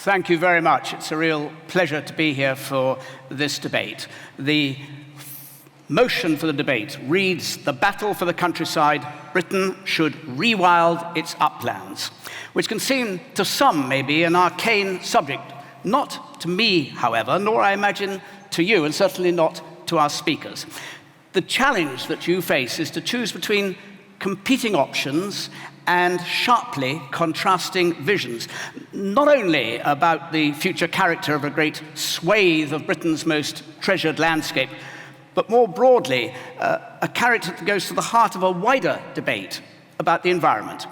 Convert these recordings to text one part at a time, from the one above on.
Thank you very much. It's a real pleasure to be here for this debate. The motion for the debate reads, "The battle for the countryside, Britain should rewild its uplands," which can seem to some maybe an arcane subject. Not to me, however, nor I imagine to you, and certainly not to our speakers. The challenge that you face is to choose between competing options and sharply contrasting visions, not only about the future character of a great swathe of Britain's most treasured landscape, but more broadly, a character that goes to the heart of a wider debate about the environment.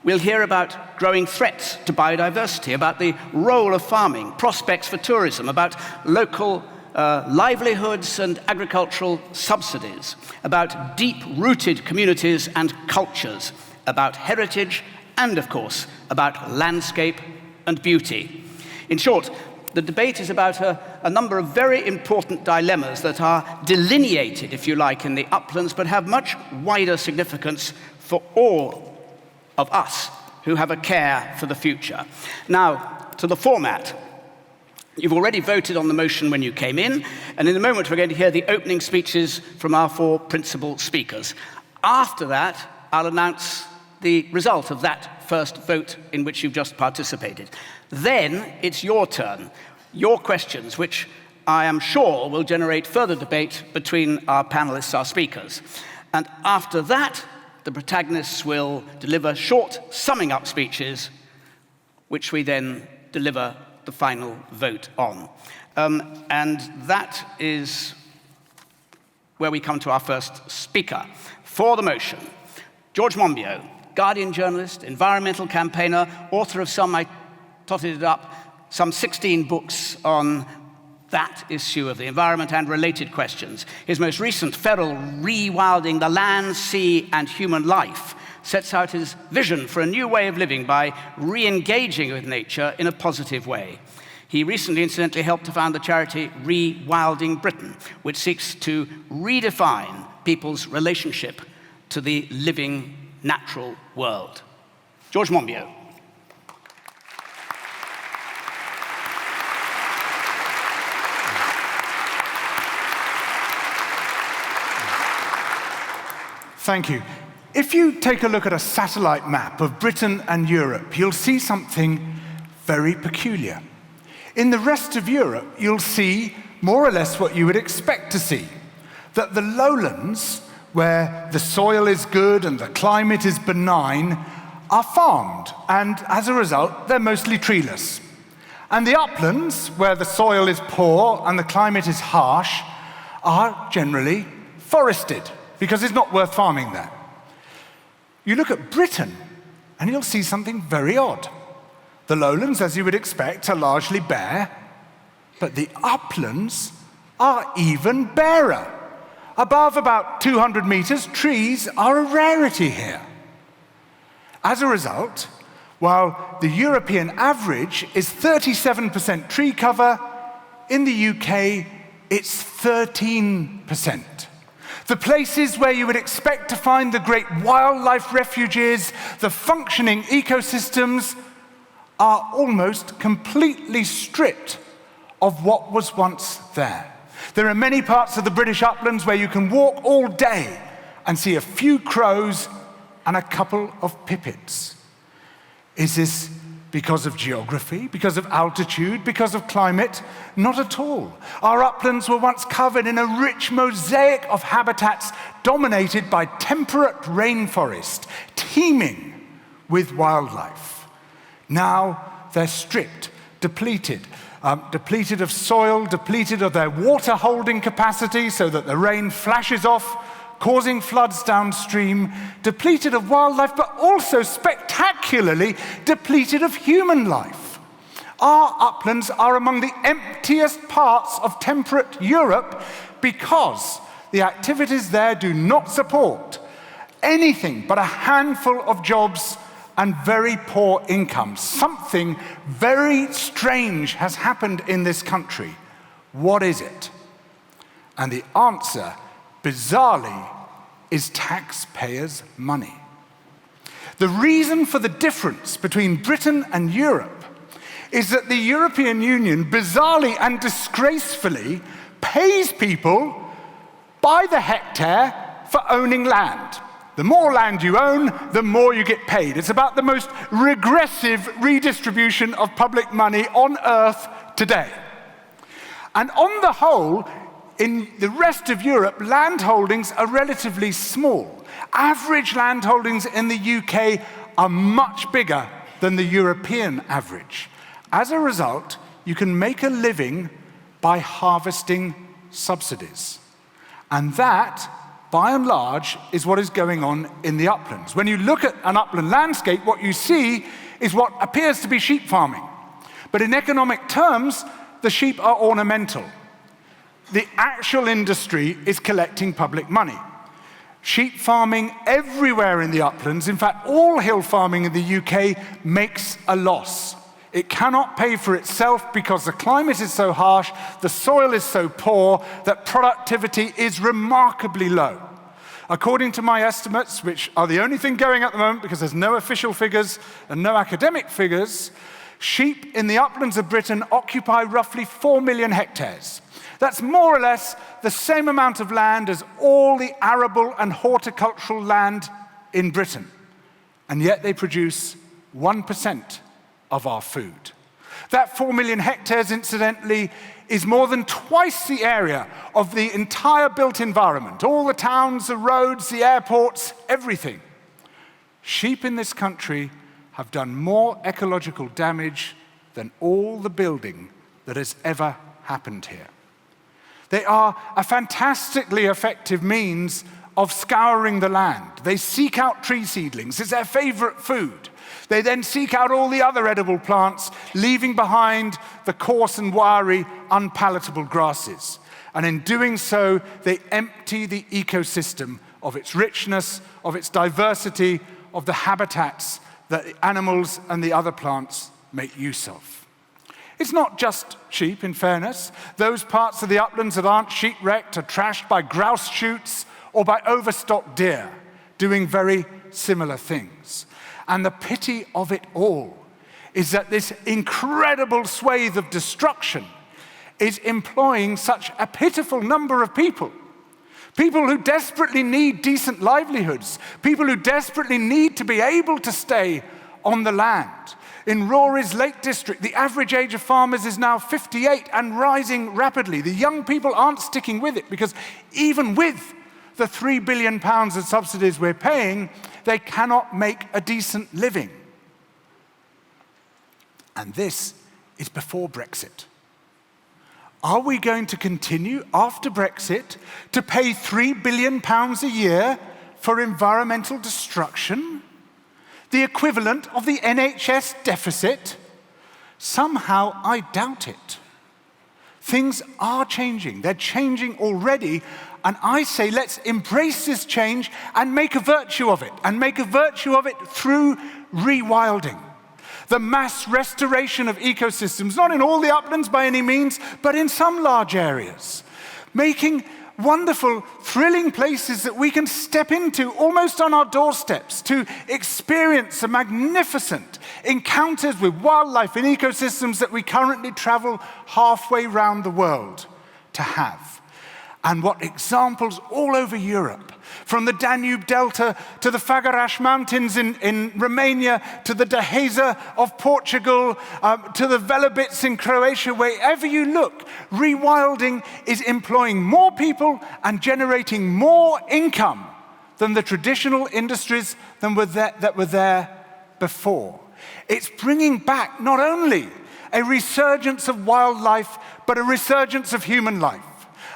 We'll hear about growing threats to biodiversity, about the role of farming, prospects for tourism, about local livelihoods and agricultural subsidies, about deep-rooted communities and cultures, about heritage, and, of course, about landscape and beauty. In short, the debate is about a number of very important dilemmas that are delineated, if you like, in the uplands, but have much wider significance for all of us who have a care for the future. Now, to the format. You've already voted on the motion when you came in, and in a moment we're going to hear the opening speeches from our four principal speakers. After that, I'll announce the result of that first vote in which you've just participated. Then it's your turn, your questions, which I am sure will generate further debate between our panelists, our speakers. And after that, the protagonists will deliver short summing up speeches, which we then deliver the final vote on. And that is where we come to our first speaker. For the motion, George Monbiot, Guardian journalist, environmental campaigner, author of some, I totted it up, some 16 books on that issue of the environment and related questions. His most recent feral Rewilding the Land, Sea and Human Life sets out his vision for a new way of living by re-engaging with nature in a positive way. He recently, incidentally, helped to found the charity Rewilding Britain, which seeks to redefine people's relationship to the living, natural world. George Monbiot. Thank you. If you take a look at a satellite map of Britain and Europe, you'll see something very peculiar. In the rest of Europe, you'll see more or less what you would expect to see, that the lowlands, where the soil is good and the climate is benign, are farmed, and as a result, they're mostly treeless. And the uplands, where the soil is poor and the climate is harsh, are generally forested, because it's not worth farming there. You look at Britain, and you'll see something very odd. The lowlands, as you would expect, are largely bare, but the uplands are even barer. Above about 200 meters, trees are a rarity here. As a result, while the European average is 37% tree cover, in the UK, it's 13%. The places where you would expect to find the great wildlife refuges, the functioning ecosystems, are almost completely stripped of what was once there. There are many parts of the British uplands where you can walk all day and see a few crows and a couple of pipits. Is this because of geography, because of altitude, because of climate? Not at all. Our uplands were once covered in a rich mosaic of habitats dominated by temperate rainforest, teeming with wildlife. Now they're stripped, depleted of soil, depleted of their water holding capacity so that the rain flashes off, causing floods downstream, depleted of wildlife, but also spectacularly depleted of human life. Our uplands are among the emptiest parts of temperate Europe because the activities there do not support anything but a handful of jobs and very poor income. Something very strange has happened in this country. What is it? And the answer, bizarrely, is taxpayers' money. The reason for the difference between Britain and Europe is that the European Union, bizarrely and disgracefully, pays people by the hectare for owning land. The more land you own, the more you get paid. It's about the most regressive redistribution of public money on Earth today. And on the whole, in the rest of Europe, land holdings are relatively small. Average land holdings in the UK are much bigger than the European average. As a result, you can make a living by harvesting subsidies. And that, by and large, is what is going on in the uplands. When you look at an upland landscape, what you see is what appears to be sheep farming. But in economic terms, the sheep are ornamental. The actual industry is collecting public money. Sheep farming everywhere in the uplands, in fact, all hill farming in the UK, makes a loss. It cannot pay for itself because the climate is so harsh, the soil is so poor, that productivity is remarkably low. According to my estimates, which are the only thing going at the moment because there's no official figures and no academic figures, sheep in the uplands of Britain occupy roughly 4 million hectares. That's more or less the same amount of land as all the arable and horticultural land in Britain. And yet they produce 1% of our food. That 4 million hectares, incidentally, is more than twice the area of the entire built environment. All the towns, the roads, the airports, everything. Sheep in this country have done more ecological damage than all the building that has ever happened here. They are a fantastically effective means of scouring the land. They seek out tree seedlings. It's their favorite food. They then seek out all the other edible plants, leaving behind the coarse and wiry, unpalatable grasses. And in doing so, they empty the ecosystem of its richness, of its diversity, of the habitats that the animals and the other plants make use of. It's not just sheep, in fairness. Those parts of the uplands that aren't sheep-wrecked are trashed by grouse shoots or by overstocked deer, doing very similar things. And the pity of it all is that this incredible swathe of destruction is employing such a pitiful number of people. People who desperately need decent livelihoods, people who desperately need to be able to stay on the land. In Rory's Lake District, the average age of farmers is now 58 and rising rapidly. The young people aren't sticking with it because even with the £3 billion of subsidies we're paying, they cannot make a decent living. And this is before Brexit. Are we going to continue after Brexit to pay £3 billion a year for environmental destruction? The equivalent of the NHS deficit? Somehow I doubt it. Things are changing. They're changing already. And I say let's embrace this change and make a virtue of it. And make a virtue of it through rewilding. The mass restoration of ecosystems, not in all the uplands by any means, but in some large areas. Making wonderful, thrilling places that we can step into almost on our doorsteps to experience the magnificent encounters with wildlife and ecosystems that we currently travel halfway around the world to have. And what examples all over Europe, from the Danube Delta to the Fagarash Mountains in Romania, to the Dehesa of Portugal, to the Velebits in Croatia, wherever you look, rewilding is employing more people and generating more income than the traditional industries that were there before. It's bringing back not only a resurgence of wildlife, but a resurgence of human life.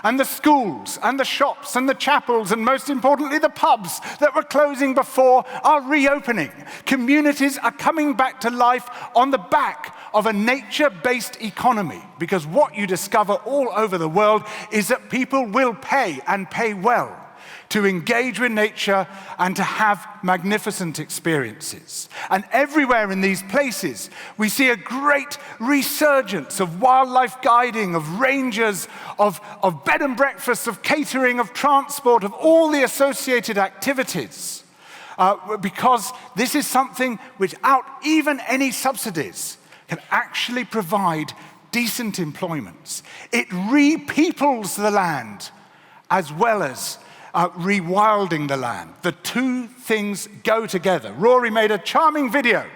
And the schools, and the shops, and the chapels, and most importantly, the pubs that were closing before are reopening. Communities are coming back to life on the back of a nature-based economy, because what you discover all over the world is that people will pay, and pay well, to engage with nature and to have magnificent experiences. And everywhere in these places, we see a great resurgence of wildlife guiding, of rangers, of bed and breakfast, of catering, of transport, of all the associated activities. Because this is something without even any subsidies can actually provide decent employments. It repeoples the land as well as rewilding the land. The two things go together. Rory made a charming video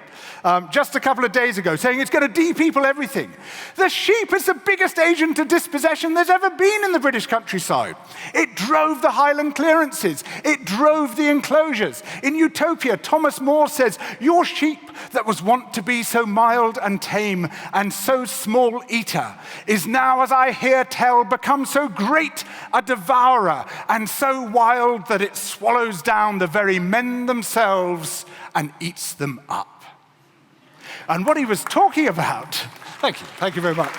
just a couple of days ago saying it's going to de-people everything. The sheep is the biggest agent of dispossession there's ever been in the British countryside. It drove the Highland clearances. It drove the enclosures. In Utopia, Thomas More says, "Your sheep that was wont to be so mild and tame and so small eater is now, as I hear tell, become so great a devourer and so wild that it swallows down the very men themselves and eats them up." And what he was talking about, thank you very much.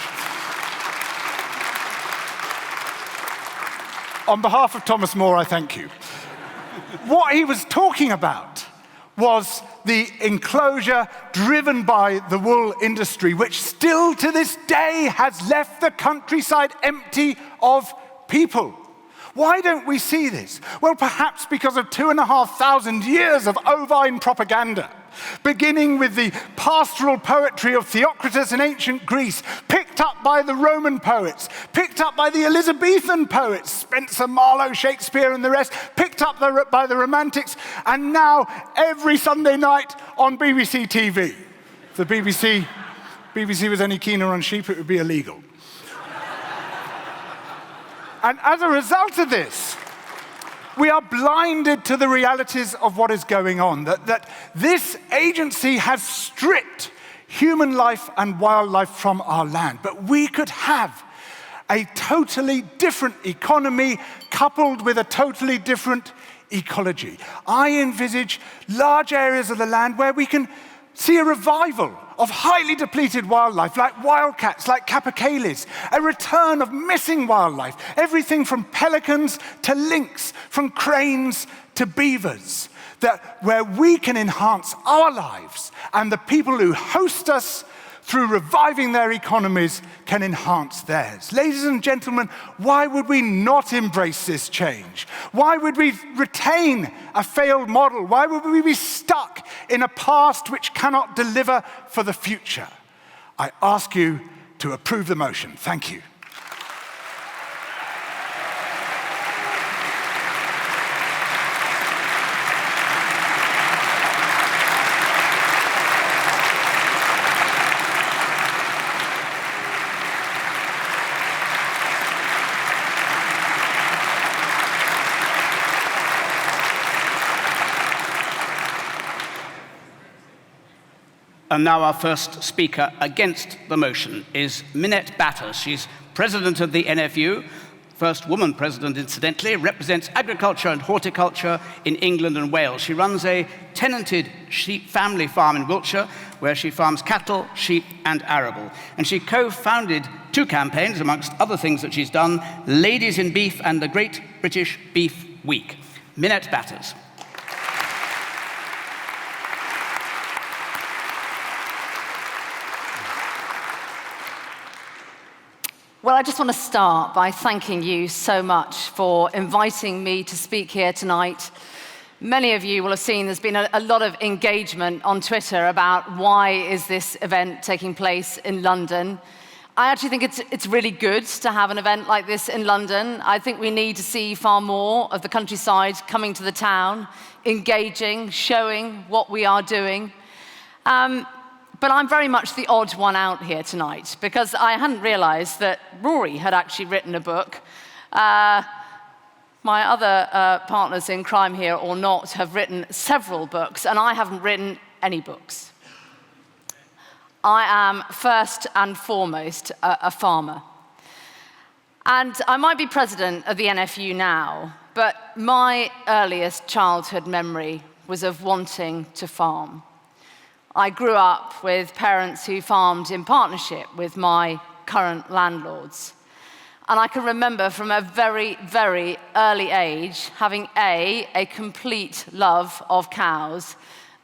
On behalf of Thomas More, I thank you. What he was talking about was the enclosure driven by the wool industry, which still to this day has left the countryside empty of people. Why don't we see this? Well, perhaps because of 2,500 years of ovine propaganda, beginning with the pastoral poetry of Theocritus in ancient Greece, picked up by the Roman poets, picked up by the Elizabethan poets, Spencer, Marlowe, Shakespeare, and the rest, picked up by the Romantics, and now every Sunday night on BBC TV. If the BBC was any keener on sheep, it would be illegal. And as a result of this, we are blinded to the realities of what is going on, that this agency has stripped human life and wildlife from our land. But we could have a totally different economy coupled with a totally different ecology. I envisage large areas of the land where we can see a revival of highly depleted wildlife, like wildcats, like capercaillies, a return of missing wildlife, everything from pelicans to lynx, from cranes to beavers, where we can enhance our lives, and the people who host us through reviving their economies can enhance theirs. Ladies and gentlemen, why would we not embrace this change? Why would we retain a failed model? Why would we be stuck in a past which cannot deliver for the future? I ask you to approve the motion. Thank you. And now our first speaker against the motion is Minette Batters. She's president of the NFU, first woman president, incidentally, represents agriculture and horticulture in England and Wales. She runs a tenanted sheep family farm in Wiltshire, where she farms cattle, sheep, and arable. And she co-founded two campaigns, amongst other things that she's done, Ladies in Beef and the Great British Beef Week. Minette Batters. Well, I just want to start by thanking you so much for inviting me to speak here tonight. Many of you will have seen there's been a lot of engagement on Twitter about why is this event taking place in London. I actually think it's really good to have an event like this in London. I think we need to see far more of the countryside coming to the town, engaging, showing what we are doing. But I'm very much the odd one out here tonight because I hadn't realized that Rory had actually written a book. My other partners in crime here or not have written several books, and I haven't written any books. I am first and foremost a farmer. And I might be president of the NFU now, but my earliest childhood memory was of wanting to farm. I grew up with parents who farmed in partnership with my current landlords. And I can remember from a very, very early age having a complete love of cows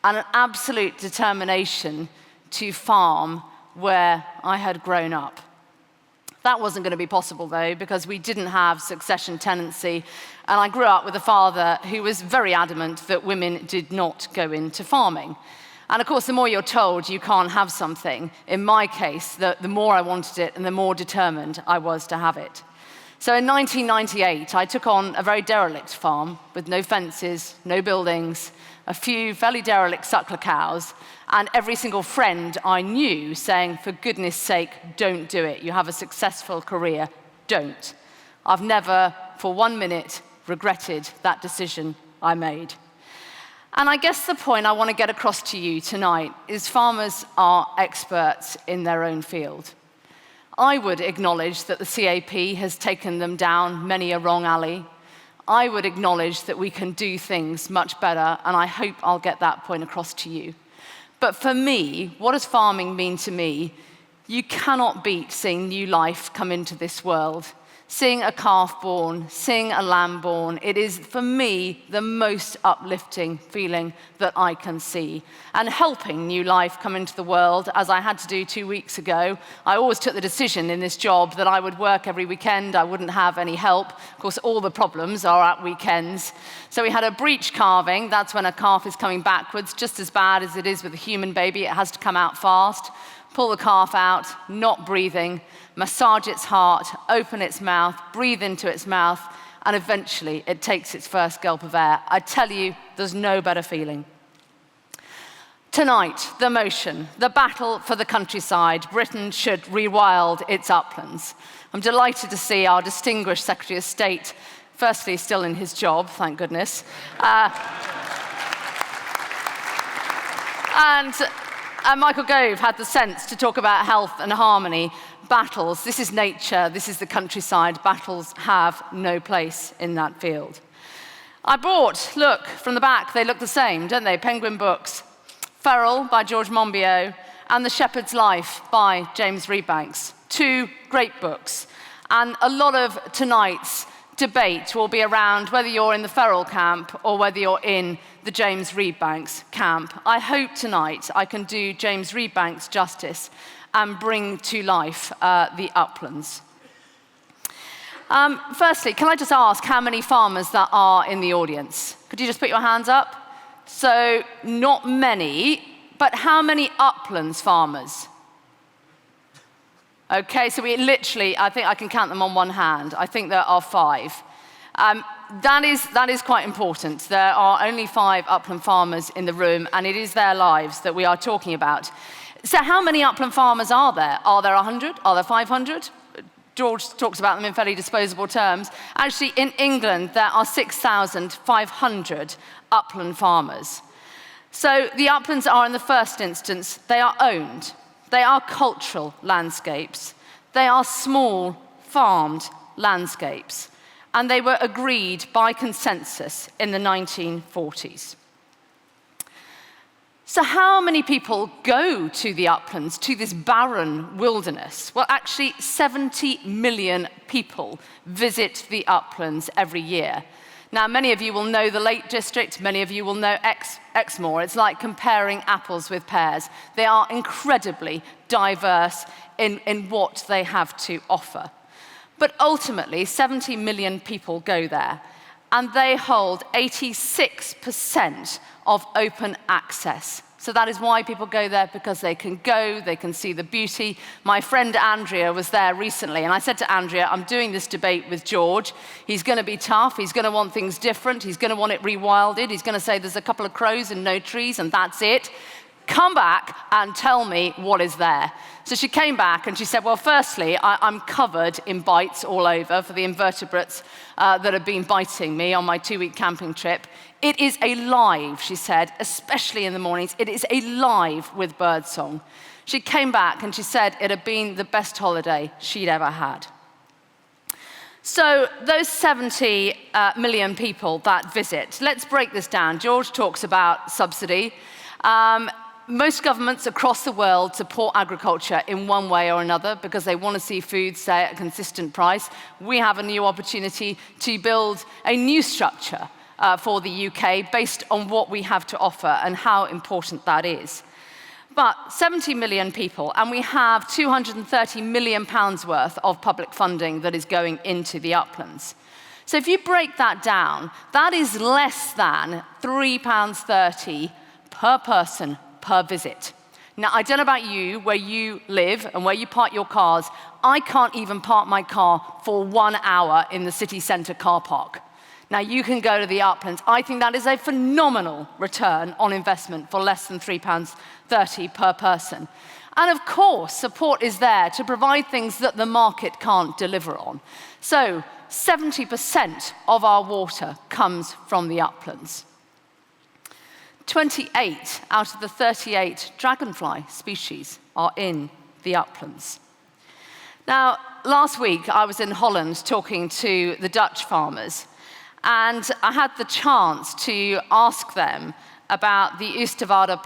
and an absolute determination to farm where I had grown up. That wasn't going to be possible, though, because we didn't have succession tenancy, and I grew up with a father who was very adamant that women did not go into farming. And of course, the more you're told you can't have something, in my case, the more I wanted it and the more determined I was to have it. So in 1998, I took on a very derelict farm with no fences, no buildings, a few fairly derelict suckler cows, and every single friend I knew saying, for goodness sake, don't do it. You have a successful career, don't. I've never, for 1 minute, regretted that decision I made. And I guess the point I want to get across to you tonight is farmers are experts in their own field. I would acknowledge that the CAP has taken them down many a wrong alley. I would acknowledge that we can do things much better, and I hope I'll get that point across to you. But for me, what does farming mean to me? You cannot beat seeing new life come into this world. Seeing a calf born, seeing a lamb born, it is, for me, the most uplifting feeling that I can see. And helping new life come into the world, as I had to do 2 weeks ago, I always took the decision in this job that I would work every weekend, I wouldn't have any help. Of course, all the problems are at weekends. So we had a breech calving, that's when a calf is coming backwards, just as bad as it is with a human baby, it has to come out fast. Pull the calf out, not breathing, massage its heart, open its mouth, breathe into its mouth, and eventually it takes its first gulp of air. I tell you, there's no better feeling. Tonight, the motion, the battle for the countryside. Britain should rewild its uplands. I'm delighted to see our distinguished Secretary of State, firstly still in his job, thank goodness, and Michael Gove had the sense to talk about health and harmony. Battles, this is nature, this is the countryside. Battles have no place in that field. I brought, look, from the back, they look the same, don't they? Penguin books. Feral by George Monbiot and The Shepherd's Life by James Reedbanks. 2 great books. And a lot of tonight's debate will be around whether you're in the feral camp or whether you're in the James Reedbanks camp. I hope tonight I can do James Reedbanks justice and bring to life the uplands. Firstly, can I just ask how many farmers there are in the audience? Could you just put your hands up? So, not many, but how many uplands farmers? Okay, so we literally, I think I can count them on one hand. I think there are 5. That is quite important. There are only 5 upland farmers in the room, and it is their lives that we are talking about. So how many upland farmers are there? Are there 100? Are there 500? George talks about them in fairly disposable terms. Actually, in England, there are 6,500 upland farmers. So the uplands are, in the first instance, they are owned. They are cultural landscapes. They are small, farmed landscapes. And they were agreed by consensus in the 1940s. So how many people go to the uplands, to this barren wilderness? Well, actually, 70 million people visit the uplands every year. Now, many of you will know the Lake District, many of you will know Exmoor. It's like comparing apples with pears. They are incredibly diverse in what they have to offer. But ultimately, 70 million people go there, and they hold 86% of open access. So that is why people go there, because they can see the beauty. My friend Andrea was there recently, and I said to Andrea, I'm doing this debate with George. He's going to be tough, he's going to want things different, he's going to want it rewilded, he's going to say there's a couple of crows and no trees, and that's it. Come back and tell me what is there. So she came back and she said, well, firstly, I'm covered in bites all over for the invertebrates that have been biting me on my 2-week camping trip. It is alive, she said, especially in the mornings. It is alive with birdsong. She came back and she said it had been the best holiday she'd ever had. So those 70 million people that visit, let's break this down. George talks about subsidy. Most governments across the world support agriculture in one way or another because they want to see food stay at a consistent price. We have a new opportunity to build a new structure for the UK based on what we have to offer and how important that is. But 70 million people, and we have £230 million worth of public funding that is going into the uplands. So if you break that down, that is less than £3.30 per person per visit. Now, I don't know about you, where you live and where you park your cars. I can't even park my car for 1 hour in the city centre car park. Now, you can go to the Uplands. I think that is a phenomenal return on investment for less than £3.30 per person. And of course, support is there to provide things that the market can't deliver on. So 70% of our water comes from the Uplands. 28 out of the 38 dragonfly species are in the Uplands. Now, last week I was in Holland talking to the Dutch farmers, and I had the chance to ask them about the Oosterwoude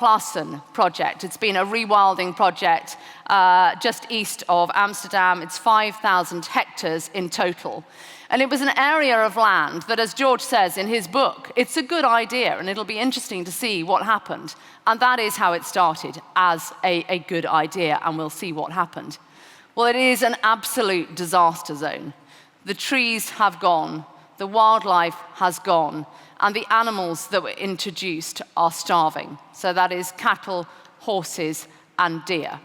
project. It's been a rewilding project just east of Amsterdam. It's 5,000 hectares in total. And it was an area of land that, as George says in his book, it's a good idea, and it'll be interesting to see what happened. And that is how it started, as a good idea, and we'll see what happened. Well, it is an absolute disaster zone. The trees have gone, the wildlife has gone, and the animals that were introduced are starving. So that is cattle, horses, and deer.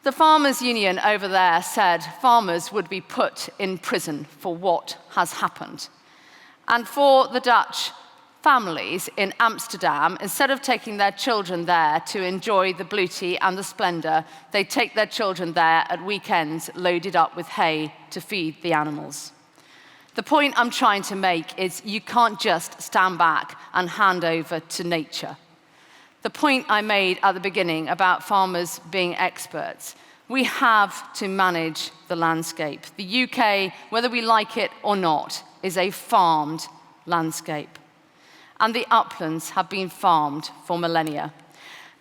The Farmers' Union over there said farmers would be put in prison for what has happened. And for the Dutch families in Amsterdam, instead of taking their children there to enjoy the beauty and the splendor, they take their children there at weekends loaded up with hay to feed the animals. The point I'm trying to make is you can't just stand back and hand over to nature. The point I made at the beginning about farmers being experts, we have to manage the landscape. The UK, whether we like it or not, is a farmed landscape. And the uplands have been farmed for millennia.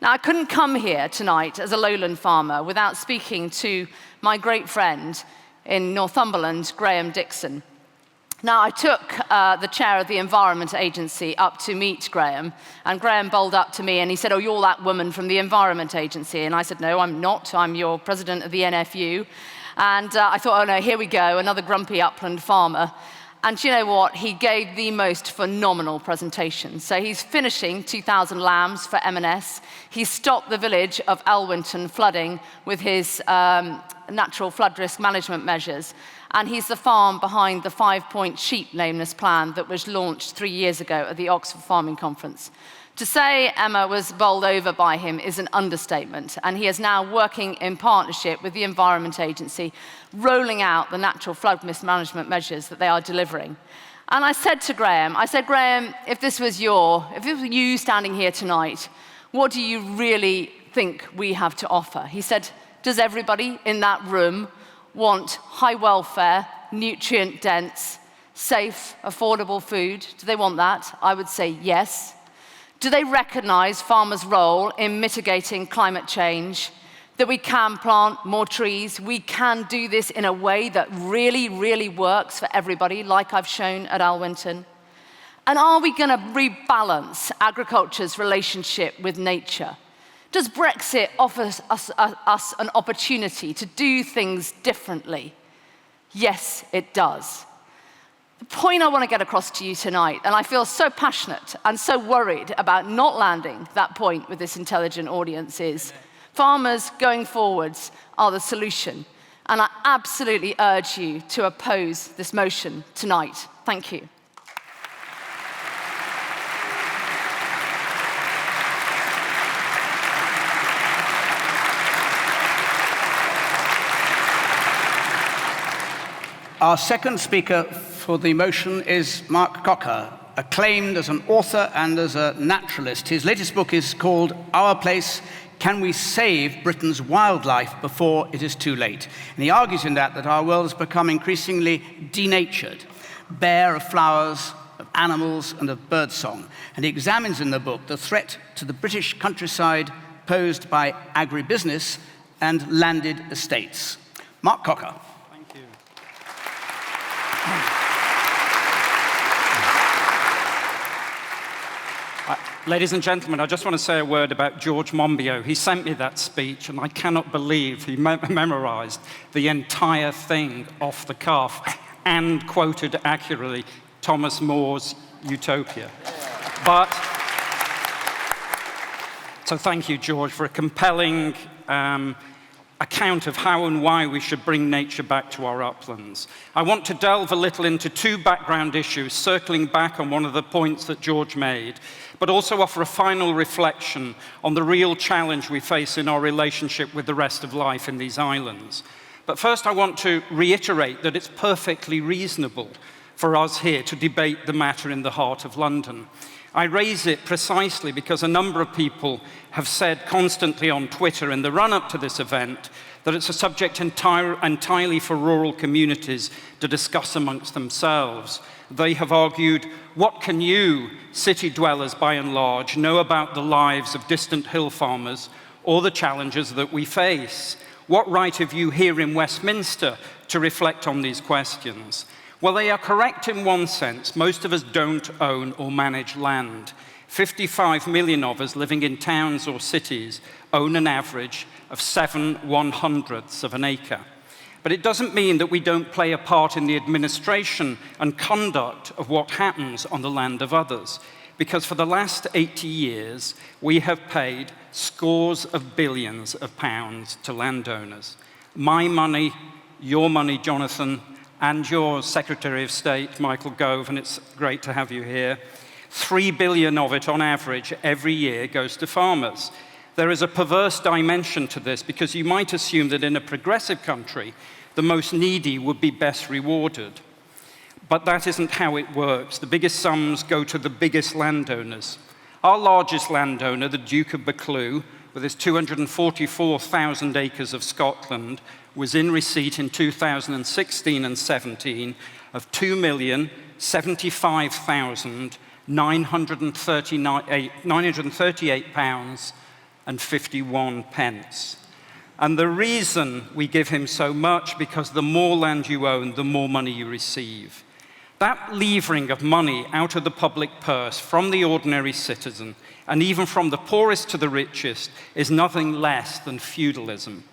Now, I couldn't come here tonight as a lowland farmer without speaking to my great friend in Northumberland, Graham Dixon. Now, I took the chair of the Environment Agency up to meet Graham, and Graham bowled up to me and he said, "Oh, you're that woman from the Environment Agency." And I said, "No, I'm not. I'm your president of the NFU." And I thought, oh no, here we go, another grumpy upland farmer. And you know what? He gave the most phenomenal presentation. So he's finishing 2,000 lambs for M&S. He stopped the village of Elwinton flooding with his natural flood risk management measures. And he's the farm behind the 5-point sheep lameness plan that was launched 3 years ago at the Oxford Farming Conference. To say Emma was bowled over by him is an understatement, and he is now working in partnership with the Environment Agency, rolling out the natural flood risk management measures that they are delivering. And I said to Graham, if this was you standing here tonight, what do you really think we have to offer? He said, does everybody in that room want high welfare, nutrient-dense, safe, affordable food? Do they want that? I would say yes. Do they recognize farmers' role in mitigating climate change? That we can plant more trees, we can do this in a way that really, really works for everybody, like I've shown at Elwinton? And are we going to rebalance agriculture's relationship with nature? Does Brexit offer us an opportunity to do things differently? Yes, it does. The point I want to get across to you tonight, and I feel so passionate and so worried about not landing that point with this intelligent audience, is farmers going forwards are the solution. And I absolutely urge you to oppose this motion tonight. Thank you. Our second speaker for the motion is Mark Cocker, acclaimed as an author and as a naturalist. His latest book is called Our Place: Can We Save Britain's Wildlife Before It Is Too Late? And he argues in that our world has become increasingly denatured, bare of flowers, of animals, and of birdsong. And he examines in the book the threat to the British countryside posed by agribusiness and landed estates. Mark Cocker. Ladies and gentlemen, I just want to say a word about George Monbiot. He sent me that speech, and I cannot believe he memorized the entire thing off the cuff and quoted accurately Thomas More's Utopia. But So thank you, George, for a compelling account of how and why we should bring nature back to our uplands. I want to delve a little into two background issues, circling back on one of the points that George made, but also offer a final reflection on the real challenge we face in our relationship with the rest of life in these islands. But first, I want to reiterate that it's perfectly reasonable for us here to debate the matter in the heart of London. I raise it precisely because a number of people have said constantly on Twitter in the run-up to this event that it's a subject entirely for rural communities to discuss amongst themselves. They have argued, what can you, city dwellers by and large, know about the lives of distant hill farmers or the challenges that we face? What right have you here in Westminster to reflect on these questions? Well, they are correct in one sense. Most of us don't own or manage land. 55 million of us living in towns or cities own an average of 7/100ths of an acre. But it doesn't mean that we don't play a part in the administration and conduct of what happens on the land of others. Because for the last 80 years, we have paid scores of billions of pounds to landowners. My money, your money, Jonathan, and your Secretary of State, Michael Gove, and it's great to have you here. 3 billion of it on average every year goes to farmers. There is a perverse dimension to this because you might assume that in a progressive country, the most needy would be best rewarded. But that isn't how it works. The biggest sums go to the biggest landowners. Our largest landowner, the Duke of Buccleuch, with his 244,000 acres of Scotland, was in receipt in 2016 and 17 of £2,075,938.51. And the reason we give him so much, because the more land you own, the more money you receive. That levering of money out of the public purse from the ordinary citizen, and even from the poorest to the richest, is nothing less than feudalism.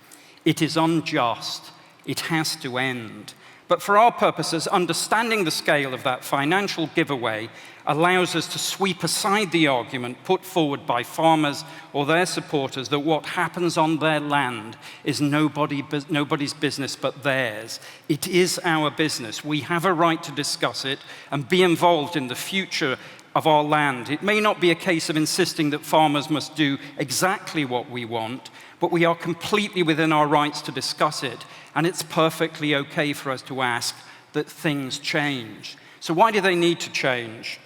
It is unjust. It has to end. But for our purposes, understanding the scale of that financial giveaway allows us to sweep aside the argument put forward by farmers or their supporters that what happens on their land is nobody's business but theirs. It is our business. We have a right to discuss it and be involved in the future of our land. It may not be a case of insisting that farmers must do exactly what we want, but we are completely within our rights to discuss it, and it's perfectly okay for us to ask that things change. So why do they need to change?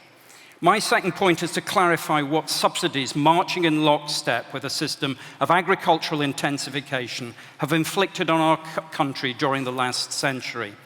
My second point is to clarify what subsidies, marching in lockstep with a system of agricultural intensification, have inflicted on our country during the last century.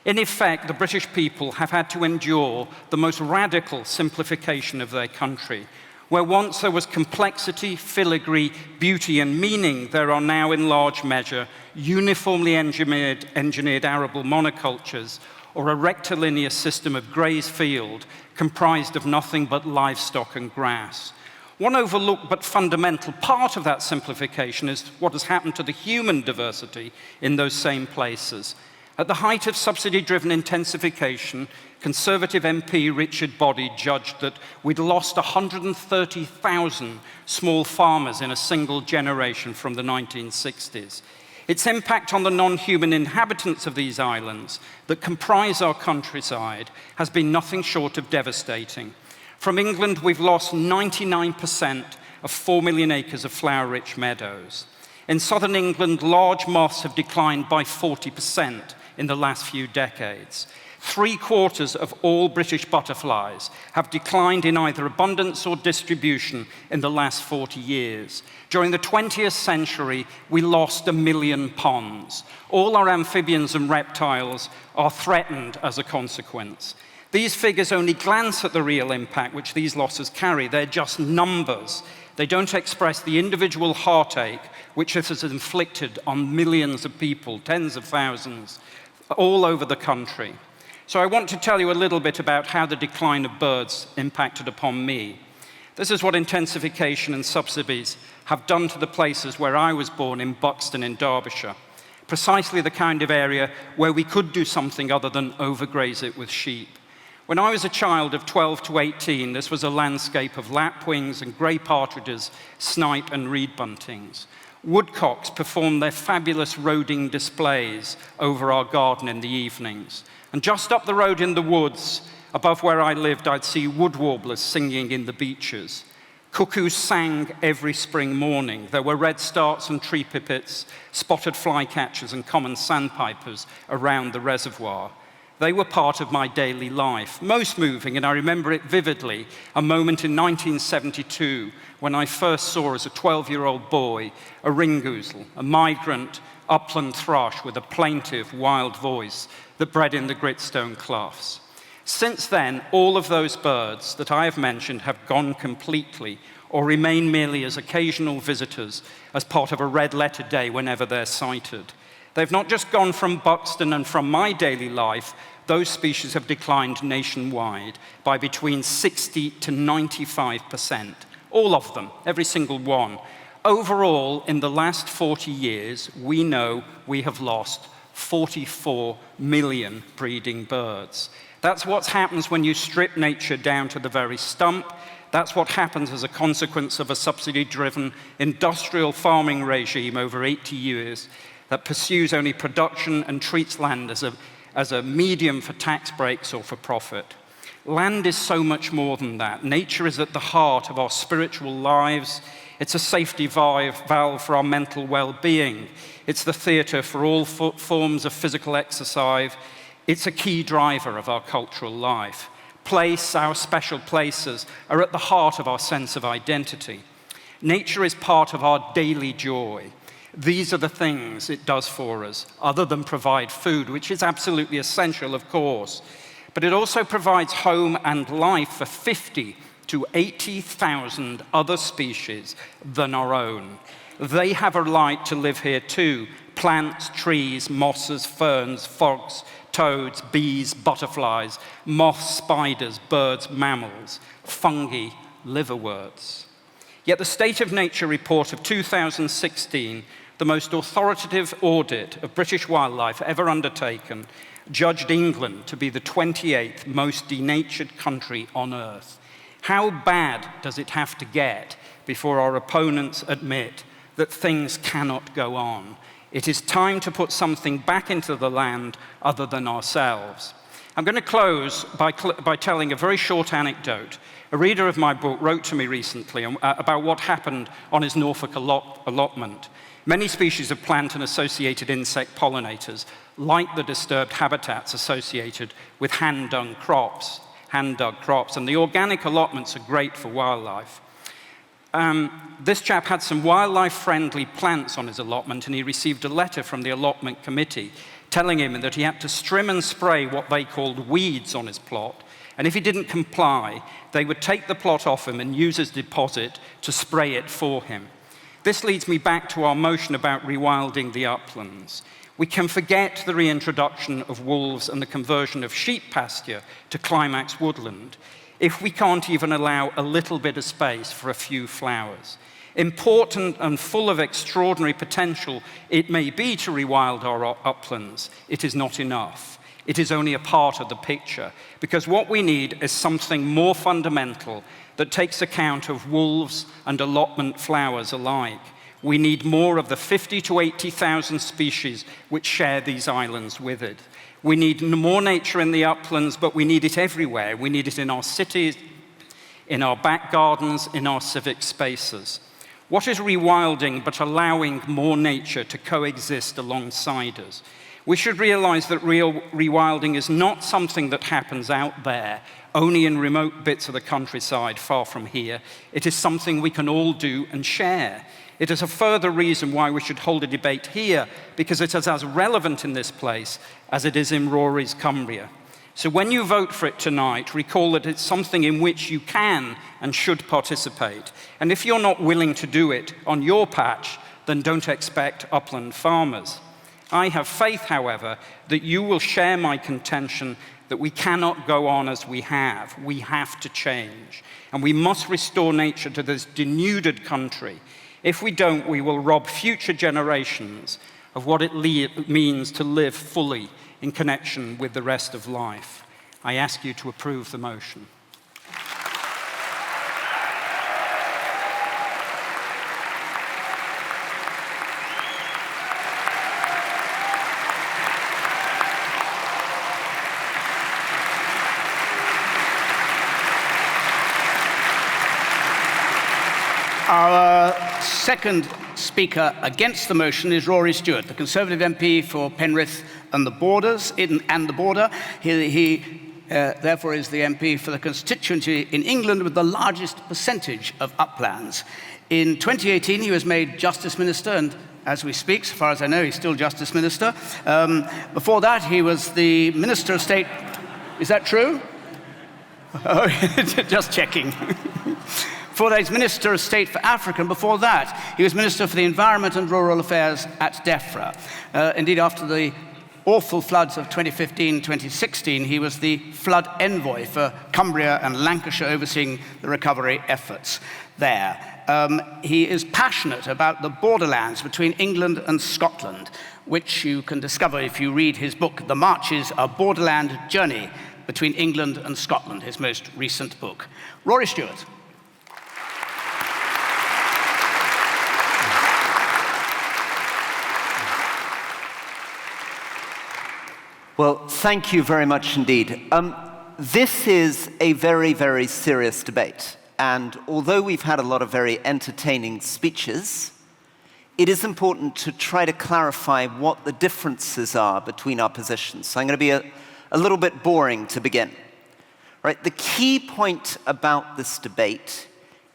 In effect, the British people have had to endure the most radical simplification of their country. Where once there was complexity, filigree, beauty, and meaning, there are now, in large measure, uniformly engineered arable monocultures or a rectilinear system of grazed field comprised of nothing but livestock and grass. One overlooked but fundamental part of that simplification is what has happened to the human diversity in those same places. At the height of subsidy-driven intensification, Conservative MP Richard Boddy judged that we'd lost 130,000 small farmers in a single generation from the 1960s. Its impact on the non-human inhabitants of these islands that comprise our countryside has been nothing short of devastating. From England, we've lost 99% of 4 million acres of flower-rich meadows. In southern England, large moths have declined by 40% in the last few decades. 3/4 of all British butterflies have declined in either abundance or distribution in the last 40 years. During the 20th century, we lost 1 million ponds. All our amphibians and reptiles are threatened as a consequence. These figures only glance at the real impact which these losses carry. They're just numbers. They don't express the individual heartache which this has inflicted on millions of people, tens of thousands, all over the country. So I want to tell you a little bit about how the decline of birds impacted upon me. This is what intensification and subsidies have done to the places where I was born, in Buxton in Derbyshire. Precisely the kind of area where we could do something other than overgraze it with sheep. When I was a child of 12 to 18, this was a landscape of lapwings and grey partridges, snipe and reed buntings. Woodcocks performed their fabulous roding displays over our garden in the evenings. And just up the road in the woods, above where I lived, I'd see wood warblers singing in the beeches. Cuckoos sang every spring morning. There were redstarts and tree pipits, spotted flycatchers and common sandpipers around the reservoir. They were part of my daily life, most moving, and I remember it vividly, a moment in 1972 when I first saw as a 12-year-old boy a ringoozle, a migrant upland thrush with a plaintive, wild voice that bred in the gritstone cloughs. Since then, all of those birds that I have mentioned have gone completely or remain merely as occasional visitors as part of a red-letter day whenever they're sighted. They've not just gone from Buxton and from my daily life, those species have declined nationwide by between 60 to 95%. All of them, every single one. Overall, in the last 40 years, we know we have lost 44 million breeding birds. That's what happens when you strip nature down to the very stump. That's what happens as a consequence of a subsidy-driven industrial farming regime over 80 years that pursues only production and treats land as a medium for tax breaks or for profit. Land is so much more than that. Nature is at the heart of our spiritual lives. It's a safety valve for our mental well-being. It's the theatre for all forms of physical exercise. It's a key driver of our cultural life. Place, our special places, are at the heart of our sense of identity. Nature is part of our daily joy. These are the things it does for us, other than provide food, which is absolutely essential, of course. But it also provides home and life for 50 to 80,000 other species than our own. They have a right to live here too. Plants, trees, mosses, ferns, frogs, toads, bees, butterflies, moths, spiders, birds, mammals, fungi, liverworts. Yet the State of Nature report of 2016, the most authoritative audit of British wildlife ever undertaken, judged England to be the 28th most denatured country on Earth. How bad does it have to get before our opponents admit that things cannot go on? It is time to put something back into the land other than ourselves. I'm going to close by telling a very short anecdote. A reader of my book wrote to me recently about what happened on his Norfolk allotment. Many species of plant and associated insect pollinators, like the disturbed habitats associated with hand-dug crops, and the organic allotments are great for wildlife. This chap had some wildlife-friendly plants on his allotment, and he received a letter from the allotment committee telling him that he had to trim and spray what they called weeds on his plot, and if he didn't comply, they would take the plot off him and use his deposit to spray it for him. This leads me back to our motion about rewilding the uplands. We can forget the reintroduction of wolves and the conversion of sheep pasture to climax woodland if we can't even allow a little bit of space for a few flowers. Important and full of extraordinary potential it may be to rewild our uplands, it is not enough. It is only a part of the picture, because what we need is something more fundamental that takes account of wolves and allotment flowers alike. We need more of the 50 to 80,000 species which share these islands with it. We need more nature in the uplands, but we need it everywhere. We need it in our cities, in our back gardens, in our civic spaces. What is rewilding but allowing more nature to coexist alongside us? We should realize that real rewilding is not something that happens out there, only in remote bits of the countryside far from here. It is something we can all do and share. It is a further reason why we should hold a debate here, because it is as relevant in this place as it is in Rory's Cumbria. So when you vote for it tonight, recall that it's something in which you can and should participate. And if you're not willing to do it on your patch, then don't expect upland farmers. I have faith, however, that you will share my contention that we cannot go on as we have. We have to change. And we must restore nature to this denuded country. If we don't, we will rob future generations of what it means to live fully in connection with the rest of life. I ask you to approve the motion. Our second speaker against the motion is Rory Stewart, the Conservative MP for Penrith and the Borders, and the Border. He therefore is the MP for the constituency in England with the largest percentage of uplands. In 2018, he was made Justice Minister, and as we speak, so far as I know, he's still Justice Minister. Before that, he was the Minister of State. Is that true? Oh, just checking. Before that, he's Minister of State for Africa, and before that, he was Minister for the Environment and Rural Affairs at DEFRA. Indeed, after the awful floods of 2015-2016, he was the flood envoy for Cumbria and Lancashire, overseeing the recovery efforts there. He is passionate about the borderlands between England and Scotland, which you can discover if you read his book, The Marches, A Borderland Journey Between England and Scotland, his most recent book. Rory Stewart. Well, thank you very much indeed. This is a very, very serious debate. And although we've had a lot of very entertaining speeches, it is important to try to clarify what the differences are between our positions. So I'm going to be a little bit boring to begin. Right? The key point about this debate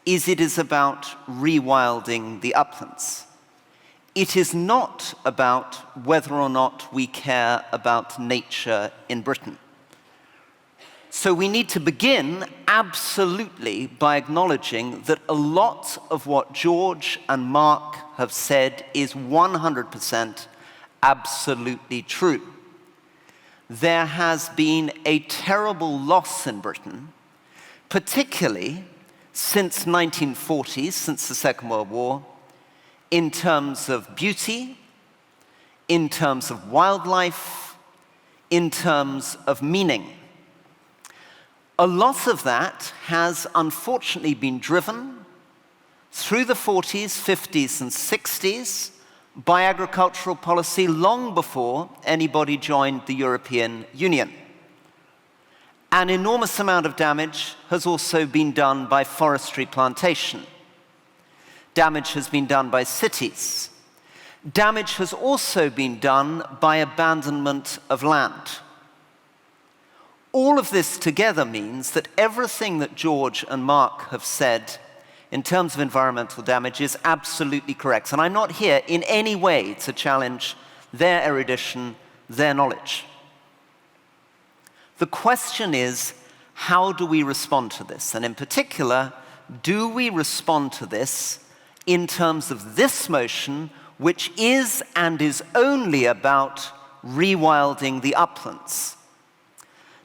is it is about rewilding the uplands. It is not about whether or not we care about nature in Britain. So we need to begin absolutely by acknowledging that a lot of what George and Mark have said is 100% absolutely true. There has been a terrible loss in Britain, particularly since 1940s, since the Second World War, in terms of beauty, in terms of wildlife, in terms of meaning. A lot of that has unfortunately been driven through the 40s, 50s, and 60s by agricultural policy long before anybody joined the European Union. An enormous amount of damage has also been done by forestry plantation. Damage has been done by cities. Damage has also been done by abandonment of land. All of this together means that everything that George and Mark have said in terms of environmental damage is absolutely correct. And I'm not here in any way to challenge their erudition, their knowledge. The question is, how do we respond to this? And in particular, do we respond to this in terms of this motion, which is and is only about rewilding the uplands?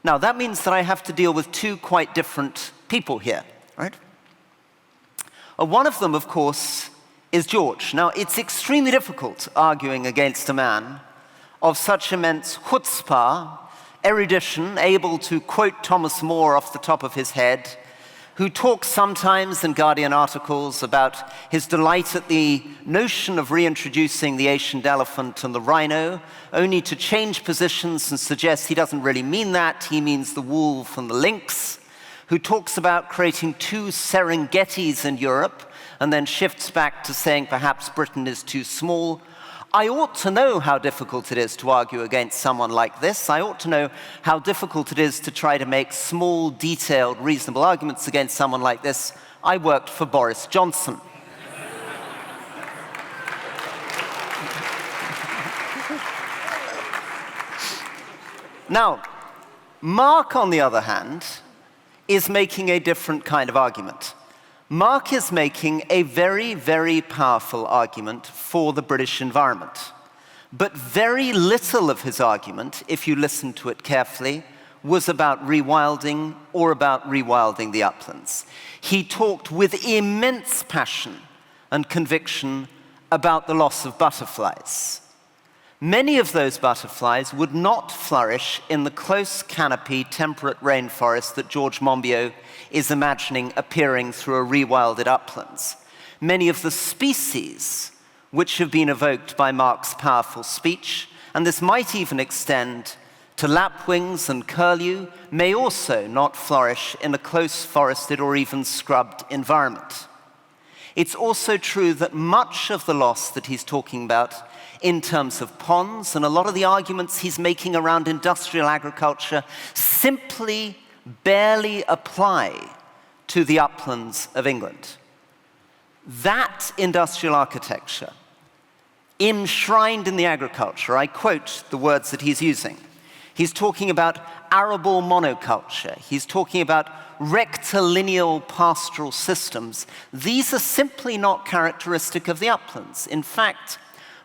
Now, that means that I have to deal with two quite different people here, right? One of them, of course, is George. Now, it's extremely difficult arguing against a man of such immense chutzpah, erudition, able to quote Thomas More off the top of his head, who talks sometimes in Guardian articles about his delight at the notion of reintroducing the Asian elephant and the rhino, only to change positions and suggest he doesn't really mean that, he means the wolf and the lynx, who talks about creating two Serengetis in Europe, and then shifts back to saying perhaps Britain is too small. I ought to know how difficult it is to argue against someone like this. I ought to know how difficult it is to try to make small, detailed, reasonable arguments against someone like this. I worked for Boris Johnson. Now, Mark, on the other hand, is making a different kind of argument. Mark is making a very, very powerful argument for the British environment. But very little of his argument, if you listen to it carefully, was about rewilding or about rewilding the uplands. He talked with immense passion and conviction about the loss of butterflies. Many of those butterflies would not flourish in the close canopy temperate rainforest that George Monbiot is imagining appearing through a rewilded uplands. Many of the species which have been evoked by Mark's powerful speech, and this might even extend to lapwings and curlew, may also not flourish in a close forested or even scrubbed environment. It's also true that much of the loss that he's talking about in terms of ponds, and a lot of the arguments he's making around industrial agriculture, simply barely apply to the uplands of England. That industrial architecture, enshrined in the agriculture, I quote the words that he's using. He's talking about arable monoculture. He's talking about rectilineal pastoral systems. These are simply not characteristic of the uplands. In fact,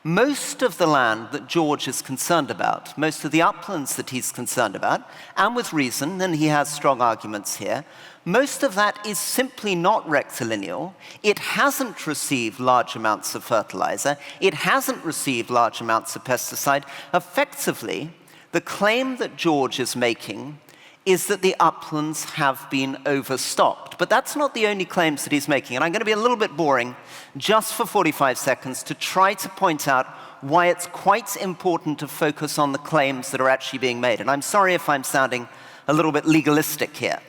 most of the land that George is concerned about, most of the uplands that he's concerned about, and with reason, and he has strong arguments here, most of that is simply not rectilineal. It hasn't received large amounts of fertilizer. It hasn't received large amounts of pesticide. Effectively, the claim that George is making is that the uplands have been overstocked. But that's not the only claims that he's making. And I'm going to be a little bit boring just for 45 seconds to try to point out why it's quite important to focus on the claims that are actually being made. And I'm sorry if I'm sounding a little bit legalistic here.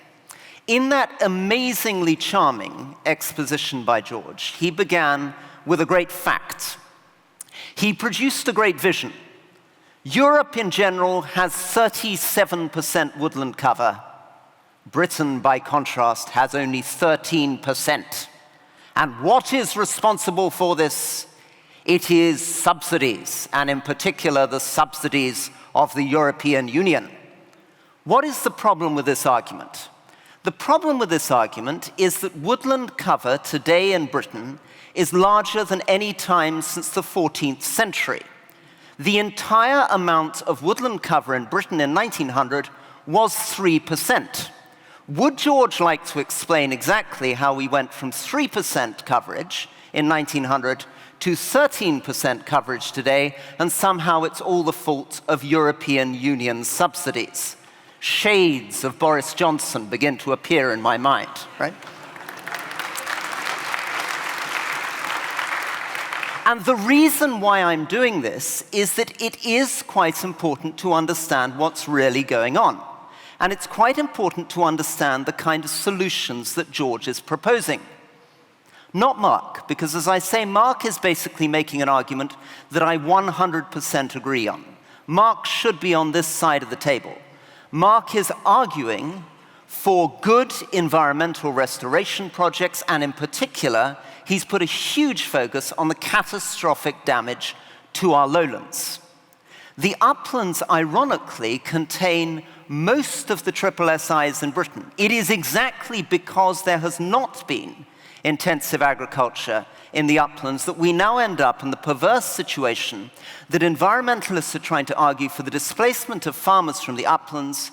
In that amazingly charming exposition by George, he began with a great fact. He produced a great vision. Europe in general has 37% woodland cover. Britain, by contrast, has only 13%. And what is responsible for this? It is subsidies, and in particular, the subsidies of the European Union. What is the problem with this argument? The problem with this argument is that woodland cover today in Britain is larger than any time since the 14th century. The entire amount of woodland cover in Britain in 1900 was 3%. Would George like to explain exactly how we went from 3% coverage in 1900 to 13% coverage today, and somehow it's all the fault of European Union subsidies? Shades of Boris Johnson begin to appear in my mind, right? And the reason why I'm doing this is that it is quite important to understand what's really going on. And it's quite important to understand the kind of solutions that George is proposing. Not Mark, because as I say, Mark is basically making an argument that I 100% agree on. Mark should be on this side of the table. Mark is arguing for good environmental restoration projects, and in particular, he's put a huge focus on the catastrophic damage to our lowlands. The uplands, ironically, contain most of the triple SIs in Britain. It is exactly because there has not been intensive agriculture in the uplands that we now end up in the perverse situation that environmentalists are trying to argue for the displacement of farmers from the uplands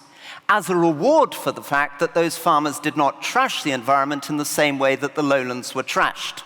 as a reward for the fact that those farmers did not trash the environment in the same way that the lowlands were trashed.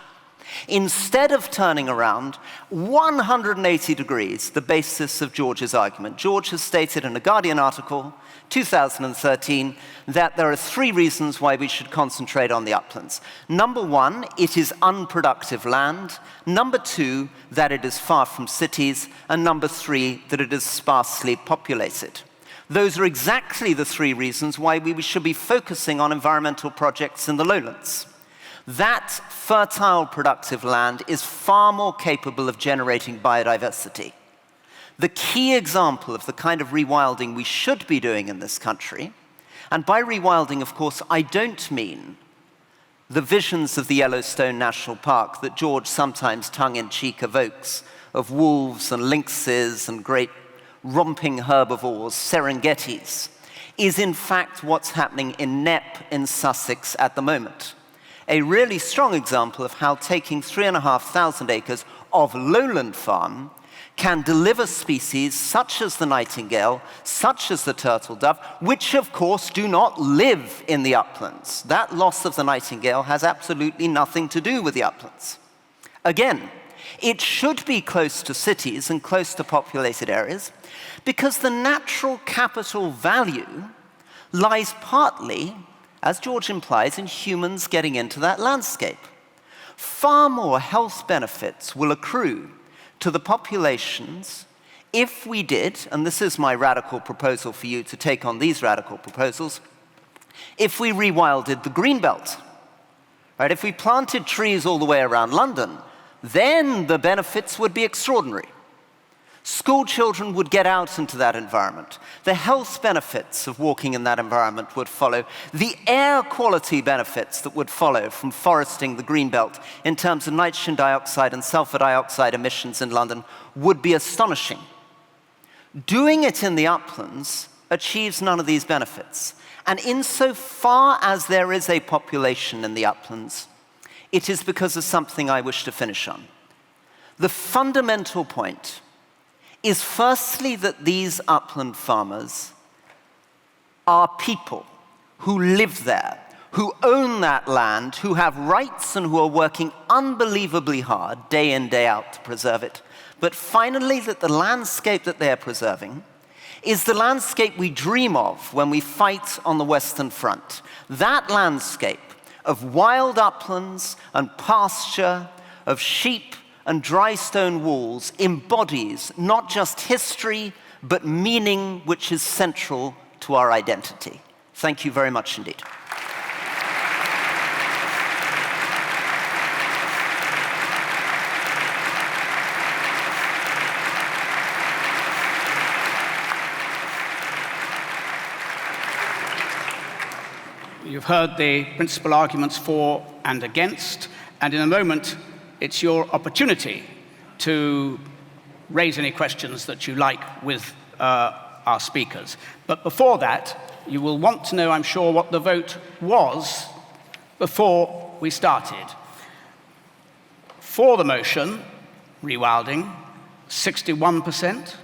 Instead of turning around 180 degrees the basis of George's argument, George has stated in a Guardian article, 2013, that there are 3 reasons why we should concentrate on the uplands. Number 1, it is unproductive land. Number 2, that it is far from cities. And number 3, that it is sparsely populated. Those are exactly the 3 reasons why we should be focusing on environmental projects in the lowlands. That fertile, productive land is far more capable of generating biodiversity. The key example of the kind of rewilding we should be doing in this country, and by rewilding, of course, I don't mean the visions of the Yellowstone National Park that George sometimes tongue-in-cheek evokes, of wolves and lynxes and great romping herbivores, Serengetis, is in fact what's happening in Knepp in Sussex at the moment. A really strong example of how taking 3,500 acres of lowland farm can deliver species such as the nightingale, such as the turtle dove, which of course do not live in the uplands. That loss of the nightingale has absolutely nothing to do with the uplands. Again, It should be close to cities and close to populated areas because the natural capital value lies partly, as George implies, in humans getting into that landscape. Far more health benefits will accrue to the populations if we did, and this is my radical proposal for you to take on these radical proposals, if we rewilded the greenbelt. Right? If we planted trees all the way around London, then the benefits would be extraordinary. School children would get out into that environment. The health benefits of walking in that environment would follow. The air quality benefits that would follow from foresting the greenbelt in terms of nitrogen dioxide and sulfur dioxide emissions in London would be astonishing. Doing it in the uplands achieves none of these benefits. And insofar as there is a population in the uplands, it is because of something I wish to finish on. The fundamental point is firstly that these upland farmers are people who live there, who own that land, who have rights and who are working unbelievably hard day in, day out to preserve it. But finally, that the landscape that they are preserving is the landscape we dream of when we fight on the Western Front. That landscape of wild uplands and pasture, of sheep and dry stone walls embodies not just history, but meaning which is central to our identity. Thank you very much indeed. You've heard the principal arguments for and against, and in a moment, it's your opportunity to raise any questions that you like with our speakers. But before that, you will want to know, I'm sure, what the vote was before we started. For the motion, rewilding, 61%,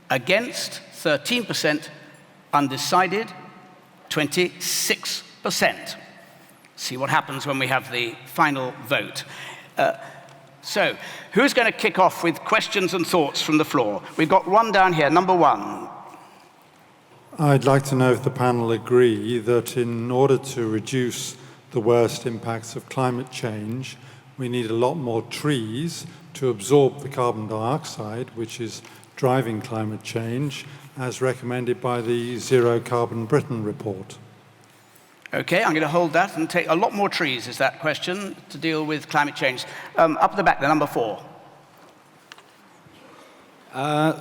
against 13%, undecided, 26%. See what happens when we have the final vote. So, who's going to kick off with questions and thoughts from the floor? We've got one down here, number 1. I'd like to know if the panel agree that in order to reduce the worst impacts of climate change, we need a lot more trees to absorb the carbon dioxide, which is driving climate change, as recommended by the Zero Carbon Britain report. Okay, I'm going to hold that and take a lot more trees, is that question, to deal with climate change. Up the back, the number 4.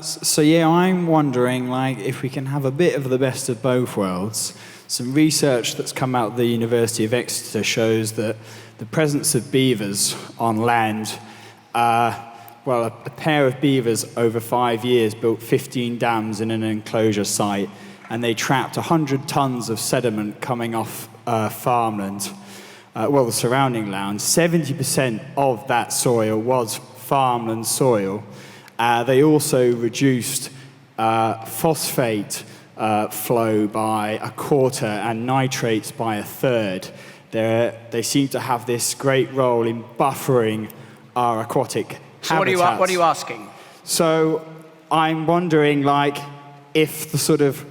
So yeah, I'm wondering if we can have a bit of the best of both worlds. Some research that's come out of the University of Exeter shows that the presence of beavers on land, a pair of beavers over 5 years built 15 dams in an enclosure site, and they trapped 100 tons of sediment coming off farmland, the surrounding land. 70% of that soil was farmland soil. They also reduced phosphate flow by a quarter and nitrates by a third. They seem to have this great role in buffering our aquatic habitats. What are you asking? So I'm wondering, if the sort of,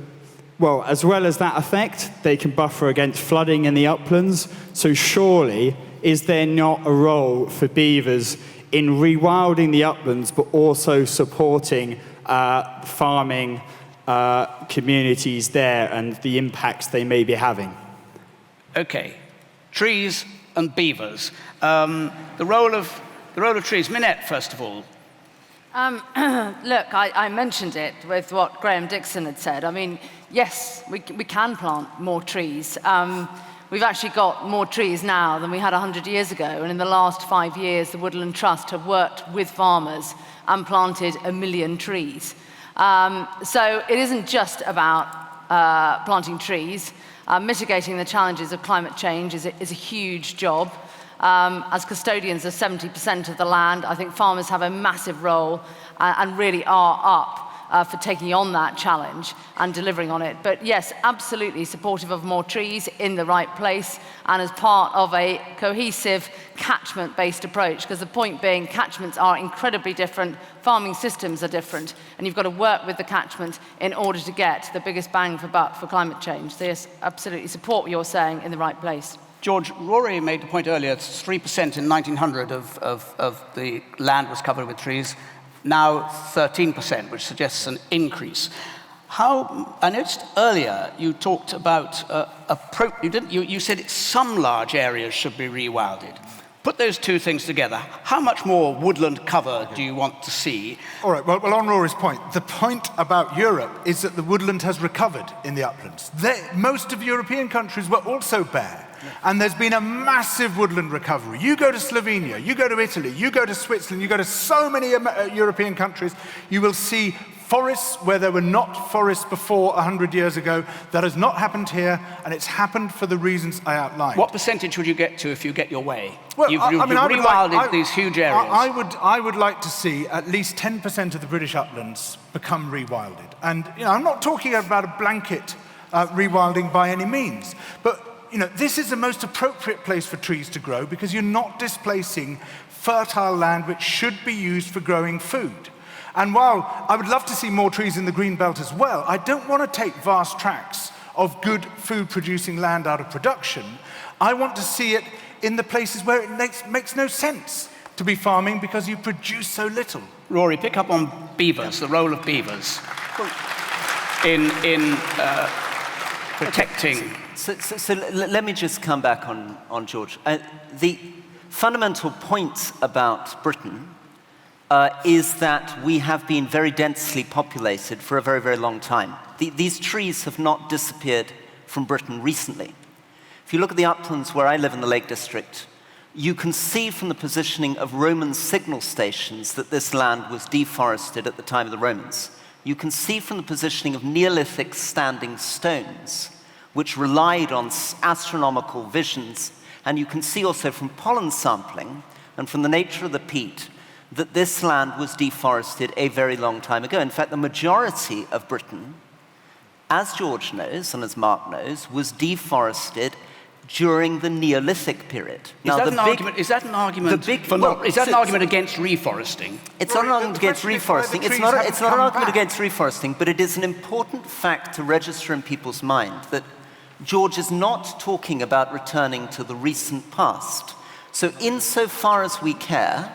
as well as that effect, they can buffer against flooding in the uplands. So surely, is there not a role for beavers in rewilding the uplands, but also supporting farming communities there and the impacts they may be having? Okay, trees and beavers. The role of trees. Minette, first of all. Look, I mentioned it with what Graham Dixon had said. I mean, yes, we can plant more trees. We've actually got more trees now than we had 100 years ago, and in the last 5 years, the Woodland Trust have worked with farmers and planted 1 million trees. So it isn't just about planting trees. Mitigating the challenges of climate change is a huge job. As custodians of 70% of the land, I think farmers have a massive role and really are up for taking on that challenge and delivering on it. But yes, absolutely supportive of more trees in the right place and as part of a cohesive catchment-based approach, because the point being catchments are incredibly different, farming systems are different, and you've got to work with the catchment in order to get the biggest bang for buck for climate change. So yes, absolutely support what you're saying in the right place. George, Rory made the point earlier, 3% in 1900 of the land was covered with trees, now 13%, which suggests an increase. I noticed earlier you talked about you said some large areas should be rewilded. Put those two things together. How much more woodland cover do you want to see? All right, well, on Rory's point, the point about Europe is that the woodland has recovered in the uplands. Most of European countries were also bare, and there's been a massive woodland recovery. You go to Slovenia, you go to Italy, you go to Switzerland, you go to so many European countries, you will see forests where there were not forests before 100 years ago. That has not happened here, and it's happened for the reasons I outlined. What percentage would you get to if you get your way? Well, You've rewilded these huge areas. I would like to see at least 10% of the British uplands become rewilded. And I'm not talking about a blanket rewilding by any means, but this is the most appropriate place for trees to grow because you're not displacing fertile land which should be used for growing food. And while I would love to see more trees in the green belt as well, I don't want to take vast tracts of good food-producing land out of production. I want to see it in the places where it makes no sense to be farming because you produce so little. Rory, pick up on beavers, the role of beavers in protecting. So let me just come back on George. The fundamental point about Britain is that we have been very densely populated for a very, very long time. These trees have not disappeared from Britain recently. If you look at the uplands where I live in the Lake District, you can see from the positioning of Roman signal stations that this land was deforested at the time of the Romans. You can see from the positioning of Neolithic standing stones, which relied on astronomical visions, and you can see also from pollen sampling and from the nature of the peat that this land was deforested a very long time ago. In fact, the majority of Britain, as George knows and as Mark knows, was deforested during the Neolithic period. Is that an argument against reforesting? It's not an argument against reforesting. It's not an argument against reforesting, but it is an important fact to register in people's mind that George is not talking about returning to the recent past. So insofar as we care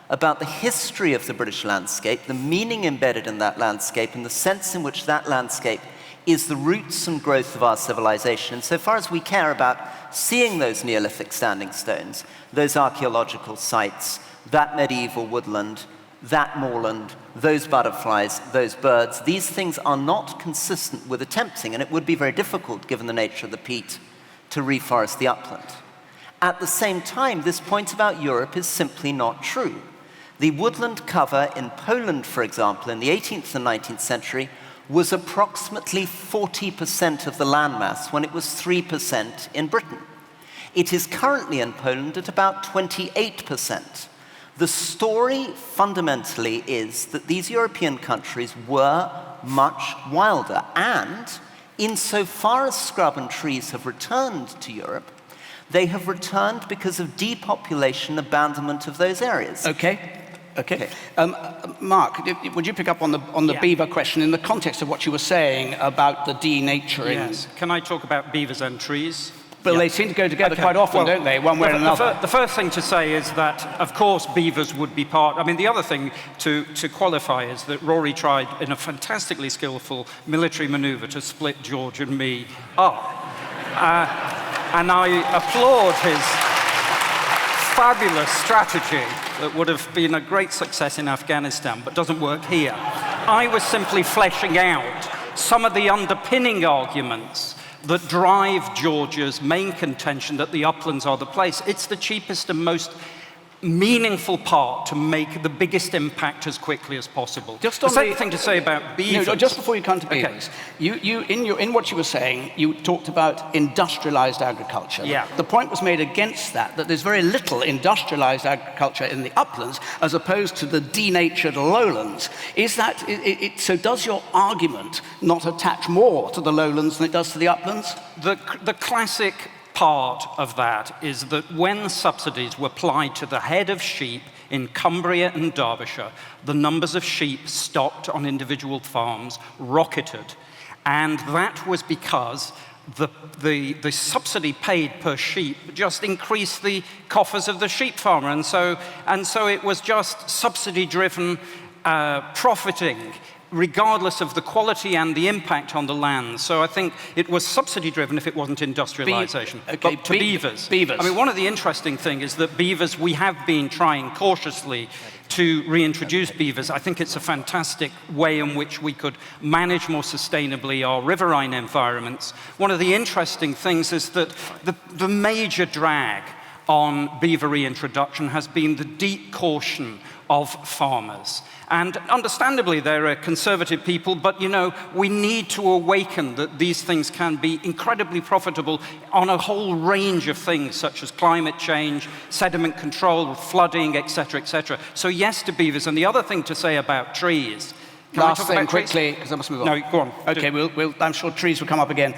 about the history of the British landscape, the meaning embedded in that landscape, and the sense in which that landscape is the roots and growth of our civilization. And so far as we care about seeing those Neolithic standing stones, those archaeological sites, that medieval woodland, that moorland, those butterflies, those birds, these things are not consistent with attempting, and it would be very difficult, given the nature of the peat, to reforest the upland. At the same time, this point about Europe is simply not true. The woodland cover in Poland, for example, in the 18th and 19th century, was approximately 40% of the landmass when it was 3% in Britain. It is currently in Poland at about 28%. The story fundamentally is that these European countries were much wilder, and insofar as scrub and trees have returned to Europe, they have returned because of depopulation, abandonment of those areas. Okay. Mark, would you pick up on the beaver question in the context of what you were saying about the denaturing? Yes. Can I talk about beavers and trees? Well, they seem to go together quite often, don't they, one way or another? The first thing to say is that, of course, beavers would be part... I mean, the other thing to qualify is that Rory tried, in a fantastically skillful military maneuver, to split George and me up. And I applaud his fabulous strategy that would have been a great success in Afghanistan, but doesn't work here. I was simply fleshing out some of the underpinning arguments that drive George's main contention that the uplands are the place. It's the cheapest and most meaningful part to make the biggest impact as quickly as possible. Just the on same thing to say about beavers. No, just before you come to beavers, in what you were saying, you talked about industrialized agriculture. Yeah. The point was made against that there's very little industrialized agriculture in the uplands as opposed to the denatured lowlands. Is that, so does your argument not attach more to the lowlands than it does to the uplands? The classic part of that is that when subsidies were applied to the head of sheep in Cumbria and Derbyshire, the numbers of sheep stocked on individual farms rocketed. And that was because the subsidy paid per sheep just increased the coffers of the sheep farmer. And so it was just subsidy-driven profiting, regardless of the quality and the impact on the land. So I think it was subsidy-driven if it wasn't industrialization. Okay, but to beavers. Beavers. I mean, one of the interesting things is that beavers, we have been trying cautiously to reintroduce beavers. I think it's a fantastic way in which we could manage more sustainably our riverine environments. One of the interesting things is that the major drag on beaver reintroduction has been the deep caution of farmers. And understandably, they're conservative people, but we need to awaken that these things can be incredibly profitable on a whole range of things, such as climate change, sediment control, flooding, etc., etc. So yes to beavers. And the other thing to say about trees. Last thing quickly, because I must move on. No, go on. Okay, I'm sure trees will come up again.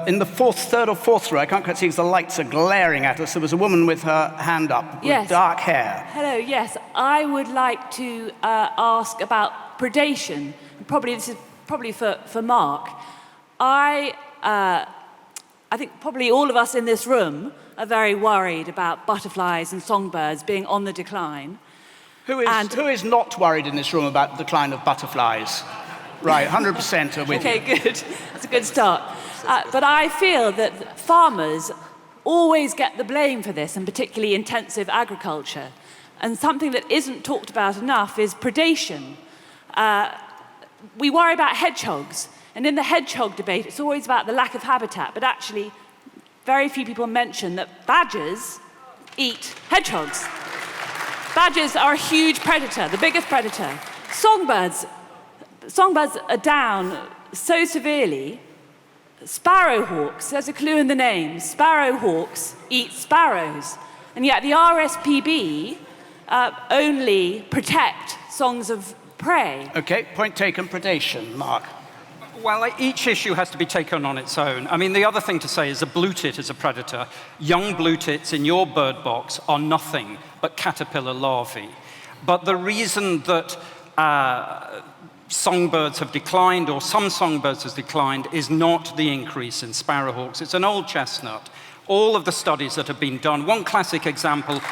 In the third or fourth row, I can't quite see because the lights are glaring at us. There was a woman with her hand up with dark hair. Hello, yes. I would like to ask about predation. This is probably for Mark. I think probably all of us in this room are very worried about butterflies and songbirds being on the decline. Who is not worried in this room about the decline of butterflies? Right, 100% are with you. Okay, good. That's a good start. But I feel that farmers always get the blame for this, and particularly intensive agriculture. And something that isn't talked about enough is predation. We worry about hedgehogs, and in the hedgehog debate, it's always about the lack of habitat, but actually, very few people mention that badgers eat hedgehogs. Badgers are a huge predator, the biggest predator. Songbirds are down so severely. Sparrowhawks, there's a clue in the name. Sparrowhawks eat sparrows. And yet the RSPB only protect songs of prey. Okay, point taken, predation. Mark. Well, each issue has to be taken on its own. I mean, the other thing to say is a blue tit is a predator. Young blue tits in your bird box are nothing but caterpillar larvae. But the reason that songbirds have declined, or some songbirds has declined, is not the increase in sparrowhawks. It's an old chestnut. All of the studies that have been done, one classic example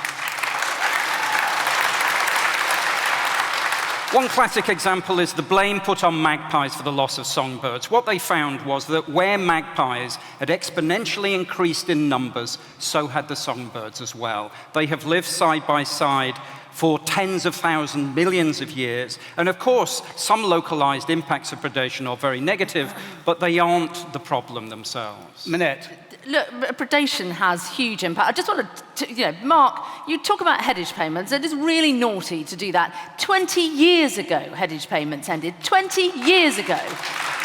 is the blame put on magpies for the loss of songbirds. What they found was that where magpies had exponentially increased in numbers, so had the songbirds as well. They have lived side by side for tens of thousands, millions of years. And of course, some localized impacts of predation are very negative, but they aren't the problem themselves. Minette. Look, predation has huge impact. I just want to, Mark, you talk about headage payments. It is really naughty to do that. 20 years ago, headage payments ended. 20 years ago.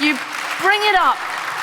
You bring it up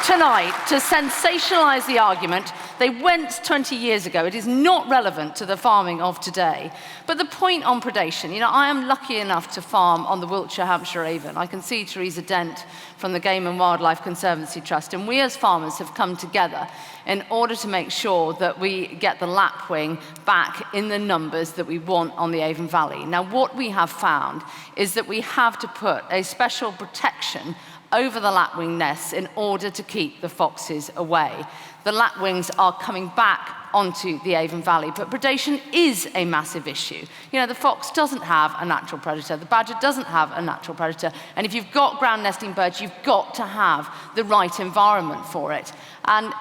tonight to sensationalize the argument. They went 20 years ago. It is not relevant to the farming of today. But the point on predation, I am lucky enough to farm on the Wiltshire-Hampshire Avon. I can see Teresa Dent from the Game and Wildlife Conservancy Trust, and we as farmers have come together in order to make sure that we get the lapwing back in the numbers that we want on the Avon Valley. Now, what we have found is that we have to put a special protection over the lapwing nests in order to keep the foxes away. The lapwings are coming back onto the Avon Valley, but predation is a massive issue. The fox doesn't have a natural predator, the badger doesn't have a natural predator, and if you've got ground nesting birds, you've got to have the right environment for it. And,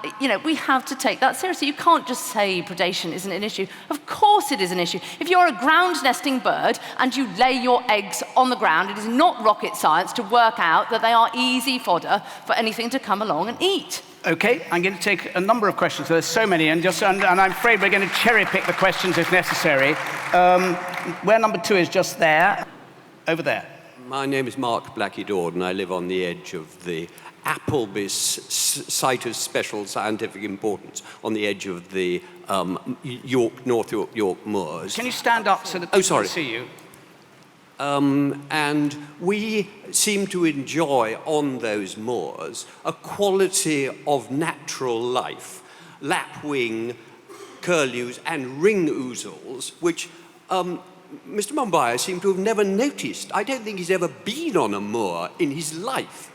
we have to take that seriously. You can't just say predation isn't an issue. Of course it is an issue. If you're a ground nesting bird and you lay your eggs on the ground, it is not rocket science to work out that they are easy fodder for anything to come along and eat. Okay, I'm going to take a number of questions. There's so many, and I'm afraid we're going to cherry-pick the questions if necessary. Where number 2 is just there, over there. My name is Mark Blackie-Dord, and I live on the edge of the Appleby's Site of Special Scientific Importance, on the edge of the North York Moors. Can you stand up so that people can see you? And we seem to enjoy on those moors a quality of natural life, lapwing, curlews, and ring ouzels, which Mr. Monbiot seemed to have never noticed. I don't think he's ever been on a moor in his life.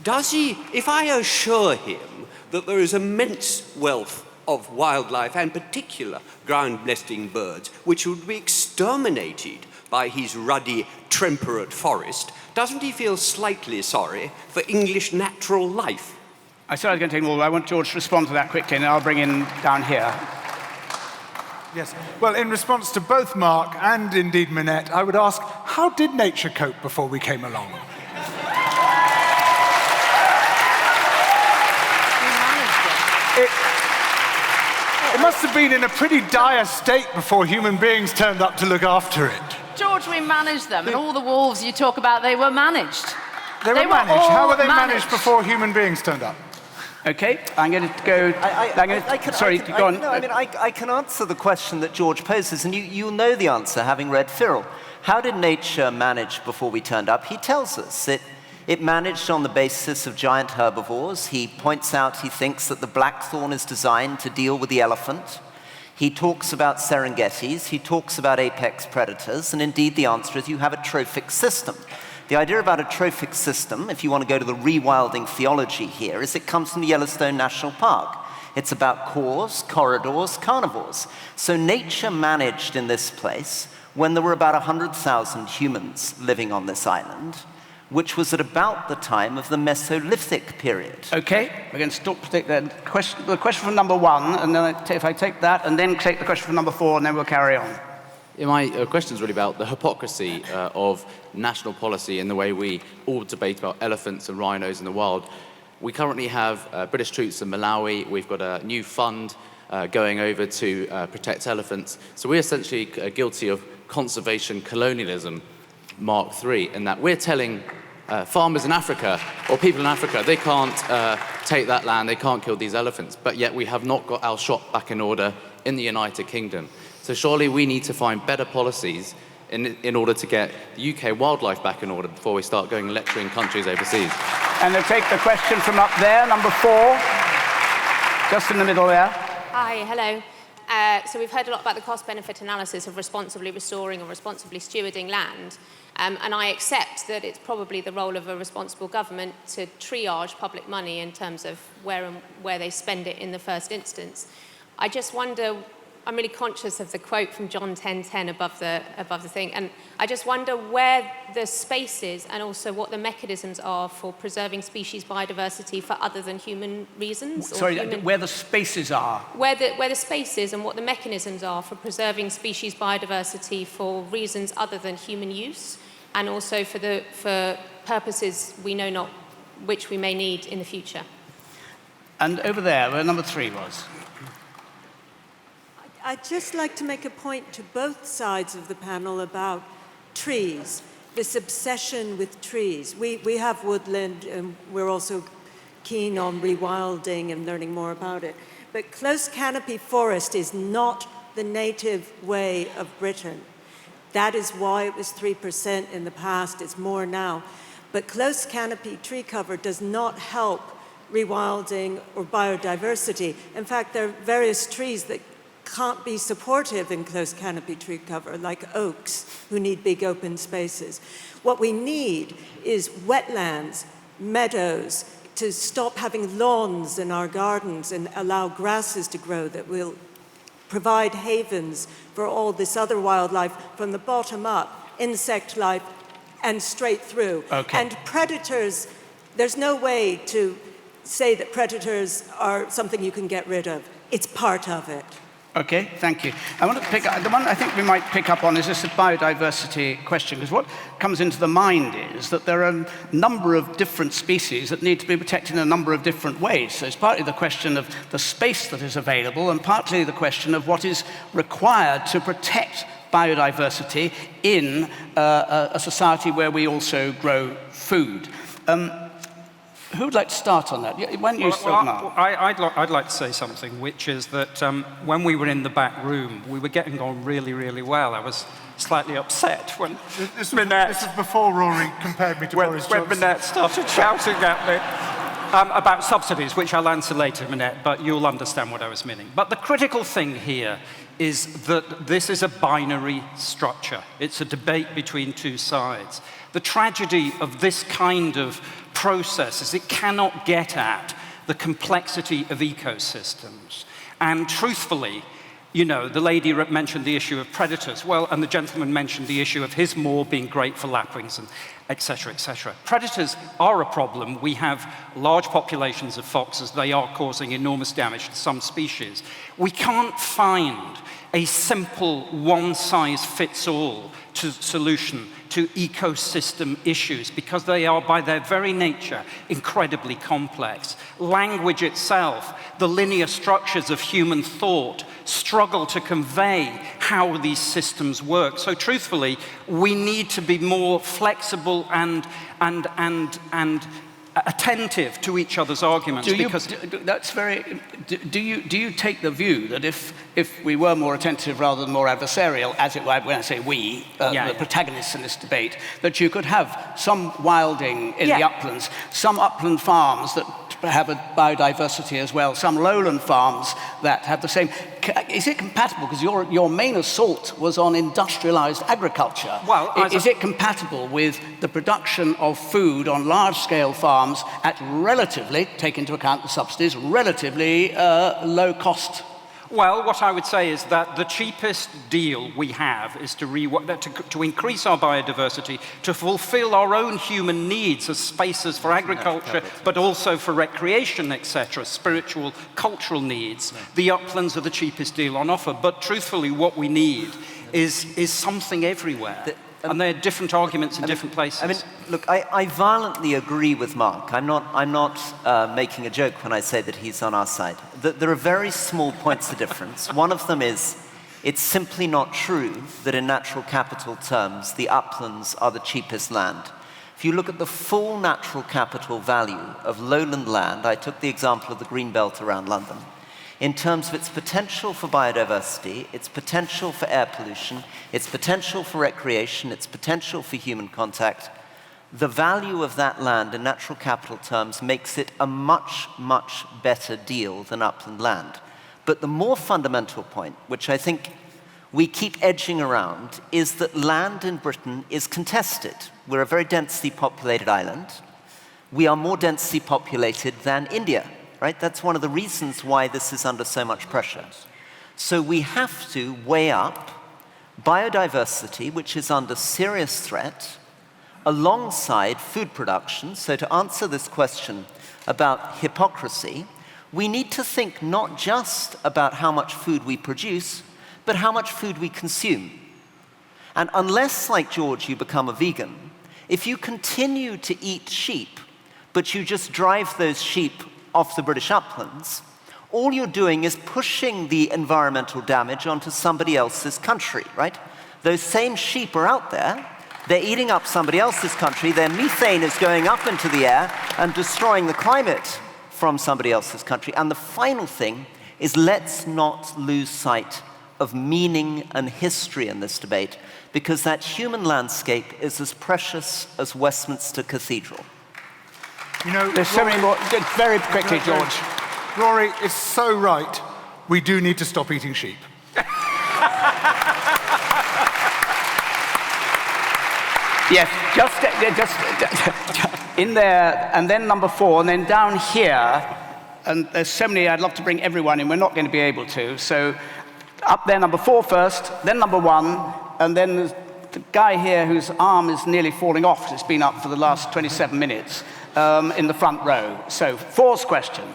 Does he, if I assure him that there is immense wealth of wildlife, and particular ground-nesting birds, which would be exterminated by his ruddy, temperate forest, doesn't he feel slightly sorry for English natural life? I said I was going to take more, but I want George to respond to that quickly, and I'll bring in down here. Yes. Well, in response to both Mark and indeed Minette, I would ask, how did nature cope before we came along? It must have been in a pretty dire state before human beings turned up to look after it. George, we managed them, and all the wolves you talk about, they were managed. They were managed? How were they managed before human beings turned up? Okay, I'm going to go... go on. No, I can answer the question that George poses, and you'll know the answer, having read Firrell. How did nature manage before we turned up? He tells us it managed on the basis of giant herbivores. He points out he thinks that the blackthorn is designed to deal with the elephant. He talks about Serengetis. He talks about apex predators, and indeed the answer is you have a trophic system. The idea about a trophic system, if you want to go to the rewilding theology here, is it comes from the Yellowstone National Park. It's about cores, corridors, carnivores. So nature managed in this place when there were about 100,000 humans living on this island, which was at about the time of the Mesolithic period. Okay, we're going to stop take the question from number 1, and then if I take that, and then take the question from number 4, and then we'll carry on. Yeah, my question is really about the hypocrisy of national policy and the way we all debate about elephants and rhinos in the wild. We currently have British troops in Malawi. We've got a new fund going over to protect elephants. So we're essentially guilty of conservation colonialism, Mark III, in that we're telling farmers in Africa, or people in Africa, they can't take that land, they can't kill these elephants, but yet we have not got our shop back in order in the United Kingdom. So surely we need to find better policies in order to get the UK wildlife back in order before we start going and lecturing countries overseas. And we'll take the question from up there, number 4, just in the middle there. Hi, hello. So we've heard a lot about the cost-benefit analysis of responsibly restoring or responsibly stewarding land. And I accept that it's probably the role of a responsible government to triage public money in terms of where they spend it in the first instance. I just wonder, I'm really conscious of the quote from John 10:10 above the thing, and I just wonder where the space is and also what the mechanisms are for preserving species biodiversity for other than human reasons. Sorry, where the spaces are? Where the space is and what the mechanisms are for preserving species biodiversity for reasons other than human use, and also for purposes we know not which we may need in the future. And over there, where number 3 was. I'd just like to make a point to both sides of the panel about trees, this obsession with trees. We have woodland, and we're also keen on rewilding and learning more about it. But close canopy forest is not the native way of Britain. That is why it was 3% in the past, it's more now. But close canopy tree cover does not help rewilding or biodiversity. In fact, there are various trees that can't be supportive in close canopy tree cover, like oaks, who need big open spaces. What we need is wetlands, meadows, to stop having lawns in our gardens and allow grasses to grow that will provide havens for all this other wildlife from the bottom up, insect life, and straight through. Okay. And predators, there's no way to say that predators are something you can get rid of. It's part of it. Okay, thank you. I want to pick up, the one I think we might pick up on is this biodiversity question, because what comes into the mind is that there are a number of different species that need to be protected in a number of different ways. So it's partly the question of the space that is available, and partly the question of what is required to protect biodiversity in a society where we also grow food. Who would like to start on that? Why don't you start, Mark? I'd like to say something, which is that when we were in the back room, we were getting on really, really well. I was slightly upset when This Minette... is before Rory compared me to Boris Johnson. When Minette started shouting at me about subsidies, which I'll answer later, Minette, but you'll understand what I was meaning. But the critical thing here is that this is a binary structure. It's a debate between two sides. The tragedy of this kind of process is it cannot get at the complexity of ecosystems. And truthfully, you know, the lady mentioned the issue of predators. Well, and the gentleman mentioned the issue of his moor being great for lapwings and et cetera, et cetera. Predators are a problem. We have large populations of foxes. They are causing enormous damage to some species. We can't find a simple one-size-fits-all solution to ecosystem issues because they are, by their very nature, incredibly complex. Language itself, the linear structures of human thought, struggle to convey how these systems work. So truthfully, we need to be more flexible and attentive to each other's arguments. Do you take the view that if we were more attentive rather than more adversarial, as it were, when I say we, the protagonists in this debate, that you could have some wilding in the uplands, some upland farms that have a biodiversity as well, some lowland farms that have the same. Is it compatible? Because your main assault was on industrialized agriculture. Well, is it compatible with the production of food on large-scale farms at relatively, take into account the subsidies, relatively low cost? Well, what I would say is that the cheapest deal we have is to increase our biodiversity, to fulfill our own human needs as spaces for agriculture, but also for recreation, etc., spiritual, cultural needs. The uplands are the cheapest deal on offer. But truthfully, what we need is something everywhere. And there are different arguments in different places. I mean, look, I violently agree with Mark. I'm not making a joke when I say that he's on our side. There are very small points of difference. One of them is it's simply not true that in natural capital terms, the uplands are the cheapest land. If you look at the full natural capital value of lowland land, I took the example of the green belt around London, in terms of its potential for biodiversity, its potential for air pollution, its potential for recreation, its potential for human contact, the value of that land in natural capital terms makes it a much, much better deal than upland land. But the more fundamental point, which I think we keep edging around, is that land in Britain is contested. We're a very densely populated island. We are more densely populated than India. Right? That's one of the reasons why this is under so much pressure. So we have to weigh up biodiversity, which is under serious threat, alongside food production. So to answer this question about hypocrisy, we need to think not just about how much food we produce, but how much food we consume. And unless, like George, you become a vegan, if you continue to eat sheep, but you just drive those sheep off the British uplands, all you're doing is pushing the environmental damage onto somebody else's country, right? Those same sheep are out there, they're eating up somebody else's country, their methane is going up into the air and destroying the climate from somebody else's country. And the final thing is, let's not lose sight of meaning and history in this debate, because that human landscape is as precious as Westminster Cathedral. You know, there's so many more. Very quickly, George. Rory is so right. We do need to stop eating sheep. Yes, just in there, and then number 4, and then down here, and there's so many, I'd love to bring everyone in, we're not going to be able to, so up there, number 4 first, then number 1, and then there's the guy here whose arm is nearly falling off, it's been up for the last 27 minutes. In the front row. So, 4's question.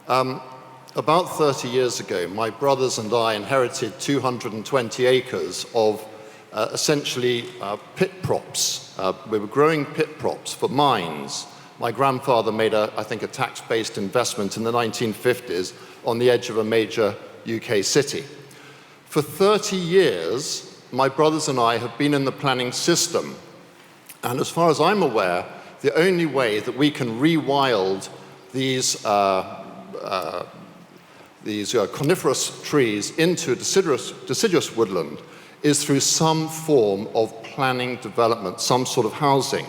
About 30 years ago, my brothers and I inherited 220 acres of essentially pit props. We were growing pit props for mines. My grandfather made, I think, a tax-based investment in the 1950s on the edge of a major UK city. For 30 years, my brothers and I have been in the planning system. And as far as I'm aware, the only way that we can rewild these coniferous trees into deciduous woodland is through some form of planning development, some sort of housing.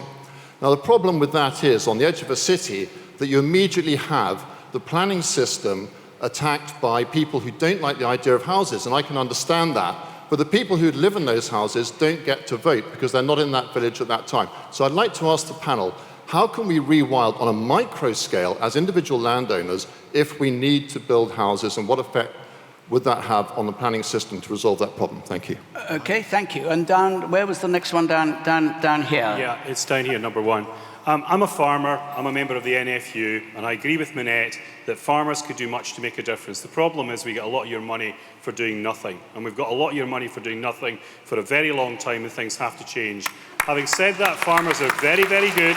Now, the problem with that is, on the edge of a city, that you immediately have the planning system attacked by people who don't like the idea of houses, and I can understand that. But the people who live in those houses don't get to vote because they're not in that village at that time. So I'd like to ask the panel, how can we rewild on a micro scale as individual landowners if we need to build houses, and what effect would that have on the planning system to resolve that problem? Thank you. Okay, thank you. And down, where was the next one? Down here. Yeah, it's down here, number one. I'm a farmer, I'm a member of the NFU, and I agree with Minette that farmers could do much to make a difference. The problem is we get a lot of your money for doing nothing, and we've got a lot of your money for doing nothing for a very long time, and things have to change. Having said that, farmers are very, very good.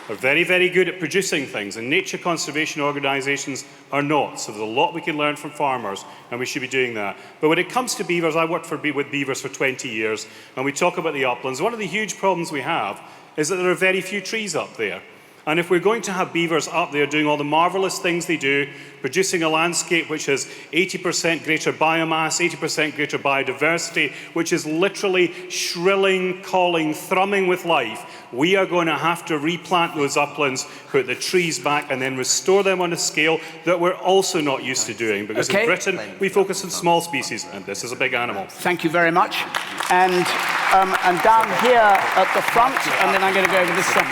Are very, very good at producing things, and nature conservation organisations are not. So there's a lot we can learn from farmers, and we should be doing that. But when it comes to beavers, I worked with beavers for 20 years, and we talk about the uplands. One of the huge problems we have is that there are very few trees up there. And if we're going to have beavers up there doing all the marvellous things they do, producing a landscape which has 80% greater biomass, 80% greater biodiversity, which is literally shrilling, calling, thrumming with life, we are going to have to replant those uplands, put the trees back, and then restore them on a scale that we're also not used to doing. Because in Britain, we focus on small species, and this is a big animal. Thank you very much. And down here at the front, and then I'm going to go over this side.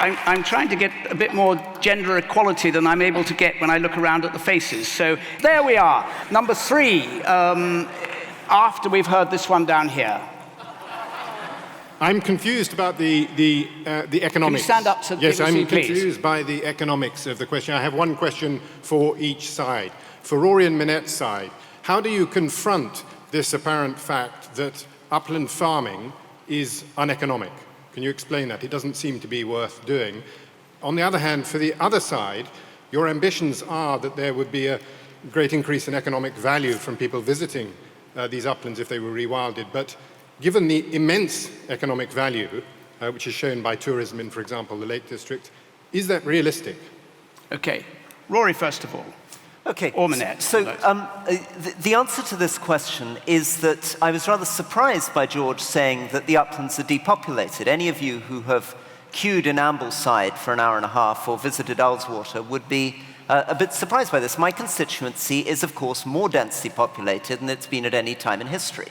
I'm trying to get a bit more gender equality than I'm able to get when I look around at the faces. So there we are. Number 3, after we've heard this one down here. I'm confused about the economics. Can you stand up to Yes, I'm please? confused by the economics of the question. I have one question for each side. For Rory and Minette's side, how do you confront this apparent fact that upland farming is uneconomic? Can you explain that? It doesn't seem to be worth doing. On the other hand, for the other side, your ambitions are that there would be a great increase in economic value from people visiting these uplands if they were rewilded. But given the immense economic value, which is shown by tourism in, for example, the Lake District, is that realistic? Okay. Rory, first of all. Okay. Or Minette. So the answer to this question is that I was rather surprised by George saying that the uplands are depopulated. Any of you who have queued in Ambleside for an hour and a half or visited Ullswater would be a bit surprised by this. My constituency is, of course, more densely populated than it's been at any time in history.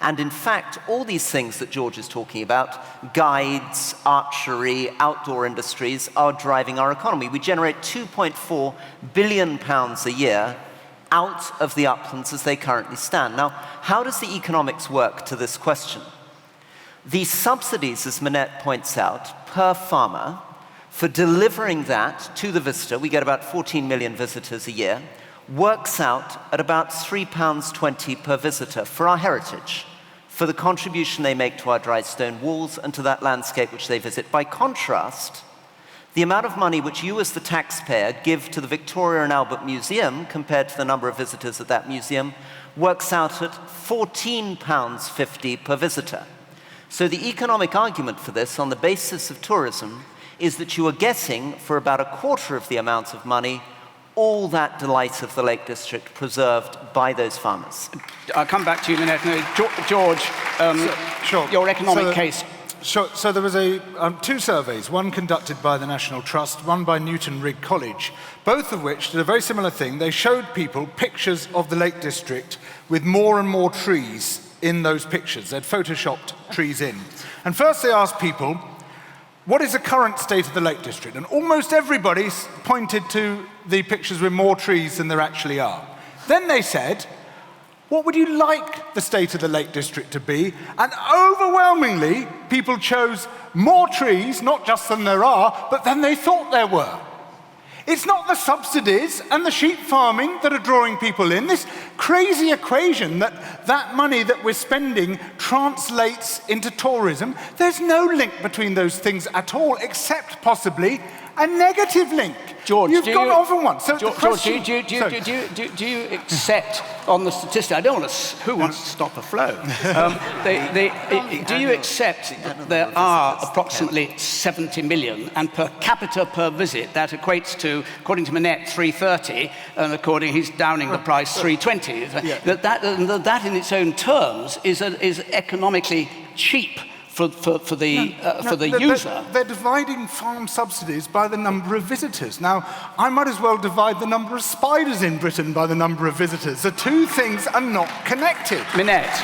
And in fact, all these things that George is talking about, guides, archery, outdoor industries, are driving our economy. We generate £2.4 billion a year out of the uplands as they currently stand. Now, how does the economics work to this question? The subsidies, as Minette points out, per farmer, for delivering that to the visitor, we get about 14 million visitors a year, works out at about £3.20 per visitor for our heritage, for the contribution they make to our dry stone walls and to that landscape which they visit. By contrast, the amount of money which you as the taxpayer give to the Victoria and Albert Museum compared to the number of visitors at that museum works out at £14.50 per visitor. So the economic argument for this on the basis of tourism is that you are getting, for about a quarter of the amount of money, all that delight of the Lake District preserved by those farmers. I'll come back to you, Minette. No, George, Sure. your economic case. Sure. So there was two surveys, one conducted by the National Trust, one by Newton Rigg College, both of which did a very similar thing. They showed people pictures of the Lake District with more and more trees in those pictures. They'd photoshopped trees in. And first they asked people, what is the current state of the Lake District? And almost everybody pointed to the pictures with more trees than there actually are. Then they said, what would you like the state of the Lake District to be? And overwhelmingly, people chose more trees, not just than there are, but than they thought there were. It's not the subsidies and the sheep farming that are drawing people in. This crazy equation that money that we're spending translates into tourism, there's no link between those things at all, except possibly a negative link. George, You've got often one. So George, the question, do you accept on the statistic? I don't want to. Who wants to stop a flow? Do you accept that there are approximately 70 million, and per capita per visit that equates to, according to Minette, 330, and he's downing the price 320. That in its own terms is economically cheap for the user. They're dividing farm subsidies by the number of visitors. Now, I might as well divide the number of spiders in Britain by the number of visitors. The two things are not connected. Minette.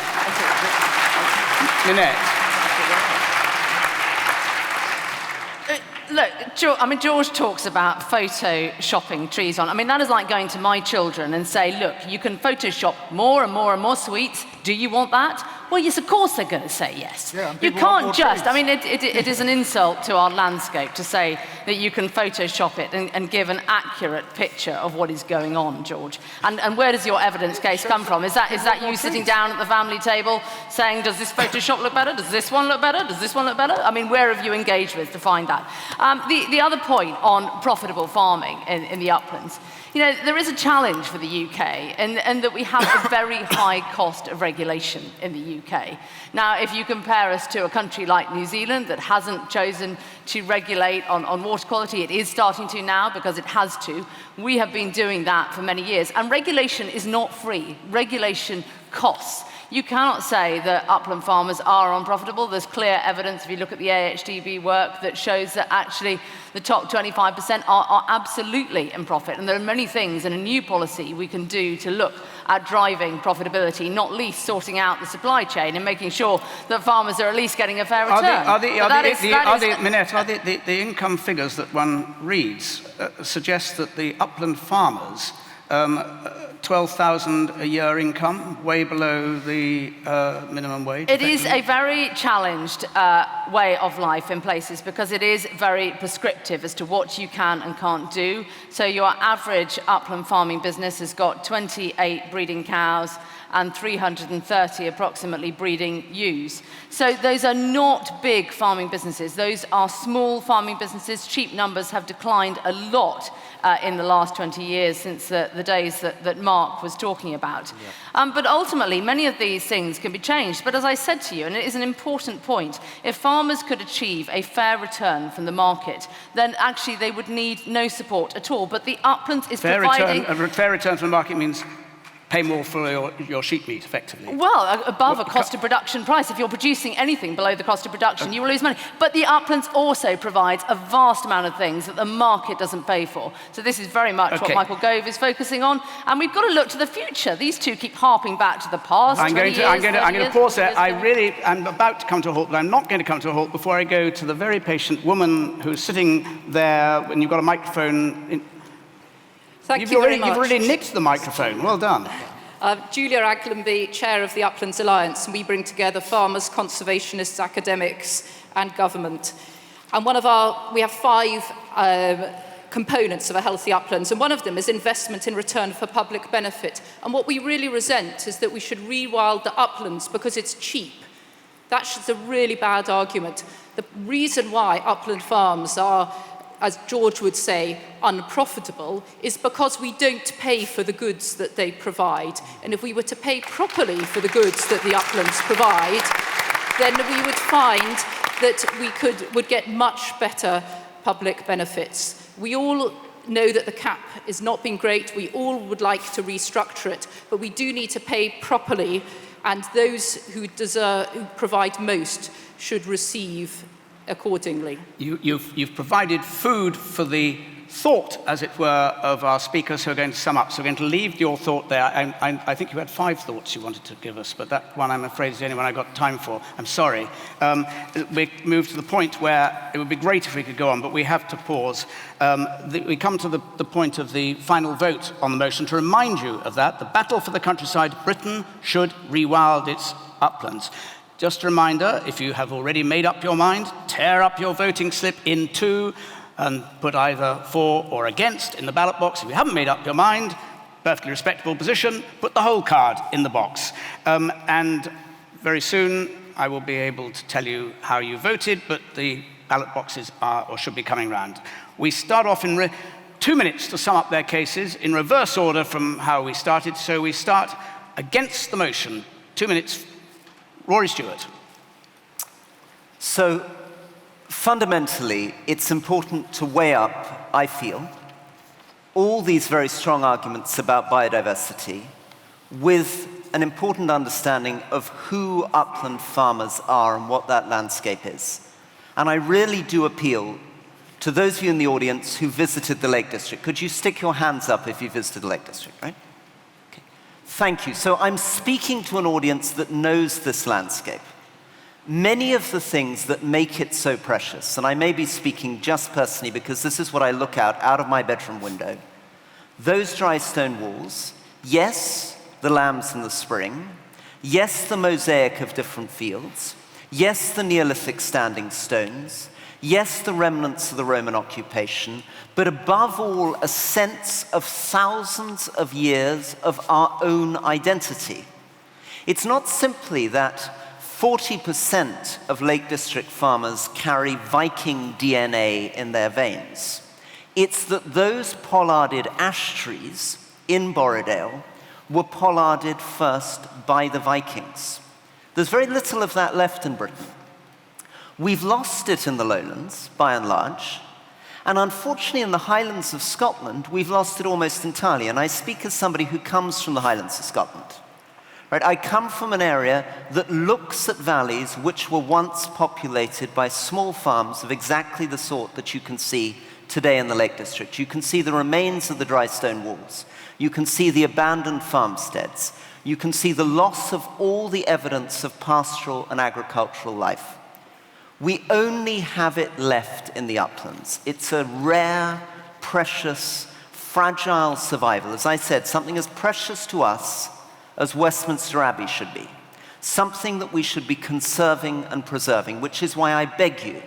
Look, George talks about photoshopping trees on. That is like going to my children and say, look, you can Photoshop more and more and more sweets. Do you want that? Well, yes, of course they're going to say yes. Yeah, you can't just, it is an insult to our landscape to say that you can Photoshop it and give an accurate picture of what is going on, George. And where does your evidence case come from? Is that you sitting down at the family table saying, does this Photoshop look better? Does this one look better? Does this one look better? Where have you engaged with to find that? The other point on profitable farming in the uplands, there is a challenge for the UK and that we have a very high cost of regulation in the UK. Now, if you compare us to a country like New Zealand that hasn't chosen to regulate on water quality, it is starting to now because it has to. We have been doing that for many years. And regulation is not free. Regulation costs. You cannot say that upland farmers are unprofitable. There's clear evidence, if you look at the AHDB work, that shows that actually the top 25% are absolutely in profit. And there are many things in a new policy we can do to look at driving profitability, not least sorting out the supply chain and making sure that farmers are at least getting a fair return. Minette, are the income figures that one reads suggest that the upland farmers 12,000 a year income, way below the minimum wage? It is a very challenged way of life in places because it is very prescriptive as to what you can and can't do. So your average upland farming business has got 28 breeding cows and 330 approximately breeding ewes. So those are not big farming businesses. Those are small farming businesses. Sheep numbers have declined a lot in the last 20 years since the days that Mark was talking about. Yeah. But ultimately, many of these things can be changed. But as I said to you, and it is an important point, if farmers could achieve a fair return from the market, then actually they would need no support at all. But the uplands is providing... A fair return from the market means pay more for your sheep meat, effectively. Well, above a cost of production price. If you're producing anything below the cost of production, you will lose money. But the uplands also provides a vast amount of things that the market doesn't pay for. So this is very much what Michael Gove is focusing on. And we've got to look to the future. These two keep harping back to the past. I'm going to pause there. I'm about to come to a halt, but I'm not going to come to a halt before I go to the very patient woman who's sitting there when you've got a microphone. Thank you very much. You've really nicked the microphone. Well done. Julia Aglenby, Chair of the Uplands Alliance, and we bring together farmers, conservationists, academics, and government. And we have 5 components of a healthy uplands, and one of them is investment in return for public benefit. And what we really resent is that we should rewild the uplands because it's cheap. That's a really bad argument. The reason why upland farms are, as George would say, unprofitable, is because we don't pay for the goods that they provide. And if we were to pay properly for the goods that the uplands provide, then we would find that we would get much better public benefits. We all know that the cap has not been great. We all would like to restructure it, but we do need to pay properly, and those who provide most should receive accordingly. You've provided food for the thought, as it were, of our speakers who are going to sum up. So we're going to leave your thought there. I think you had 5 thoughts you wanted to give us, but that one, I'm afraid, is the only one I got time for. I'm sorry. We move to the point where it would be great if we could go on, but we have to pause. We come to the point of the final vote on the motion. To remind you of that, the battle for the countryside, Britain should rewild its uplands. Just a reminder, if you have already made up your mind, tear up your voting slip in 2 and put either for or against in the ballot box. If you haven't made up your mind, perfectly respectable position, put the whole card in the box. And very soon I will be able to tell you how you voted, but the ballot boxes are or should be coming round. We start off in 2 minutes to sum up their cases in reverse order from how we started. So we start against the motion. 2 minutes. Rory Stewart. So fundamentally, it's important to weigh up, I feel, all these very strong arguments about biodiversity with an important understanding of who upland farmers are and what that landscape is. And I really do appeal to those of you in the audience who visited the Lake District. Could you stick your hands up if you visited the Lake District, right? Okay. Thank you. So I'm speaking to an audience that knows this landscape. Many of the things that make it so precious, and I may be speaking just personally because this is what I look out of my bedroom window, those dry stone walls, yes, the lambs in the spring, yes, the mosaic of different fields, yes, the Neolithic standing stones, yes, the remnants of the Roman occupation, but above all, a sense of thousands of years of our own identity. It's not simply that 40% of Lake District farmers carry Viking DNA in their veins. It's that those pollarded ash trees in Borrowdale were pollarded first by the Vikings. There's very little of that left in Britain. We've lost it in the lowlands, by and large, and unfortunately in the Highlands of Scotland, we've lost it almost entirely, and I speak as somebody who comes from the Highlands of Scotland. Right? I come from an area that looks at valleys which were once populated by small farms of exactly the sort that you can see today in the Lake District. You can see the remains of the dry stone walls. You can see the abandoned farmsteads. You can see the loss of all the evidence of pastoral and agricultural life. We only have it left in the uplands. It's a rare, precious, fragile survival. As I said, something as precious to us as Westminster Abbey should be. Something that we should be conserving and preserving, which is why I beg you,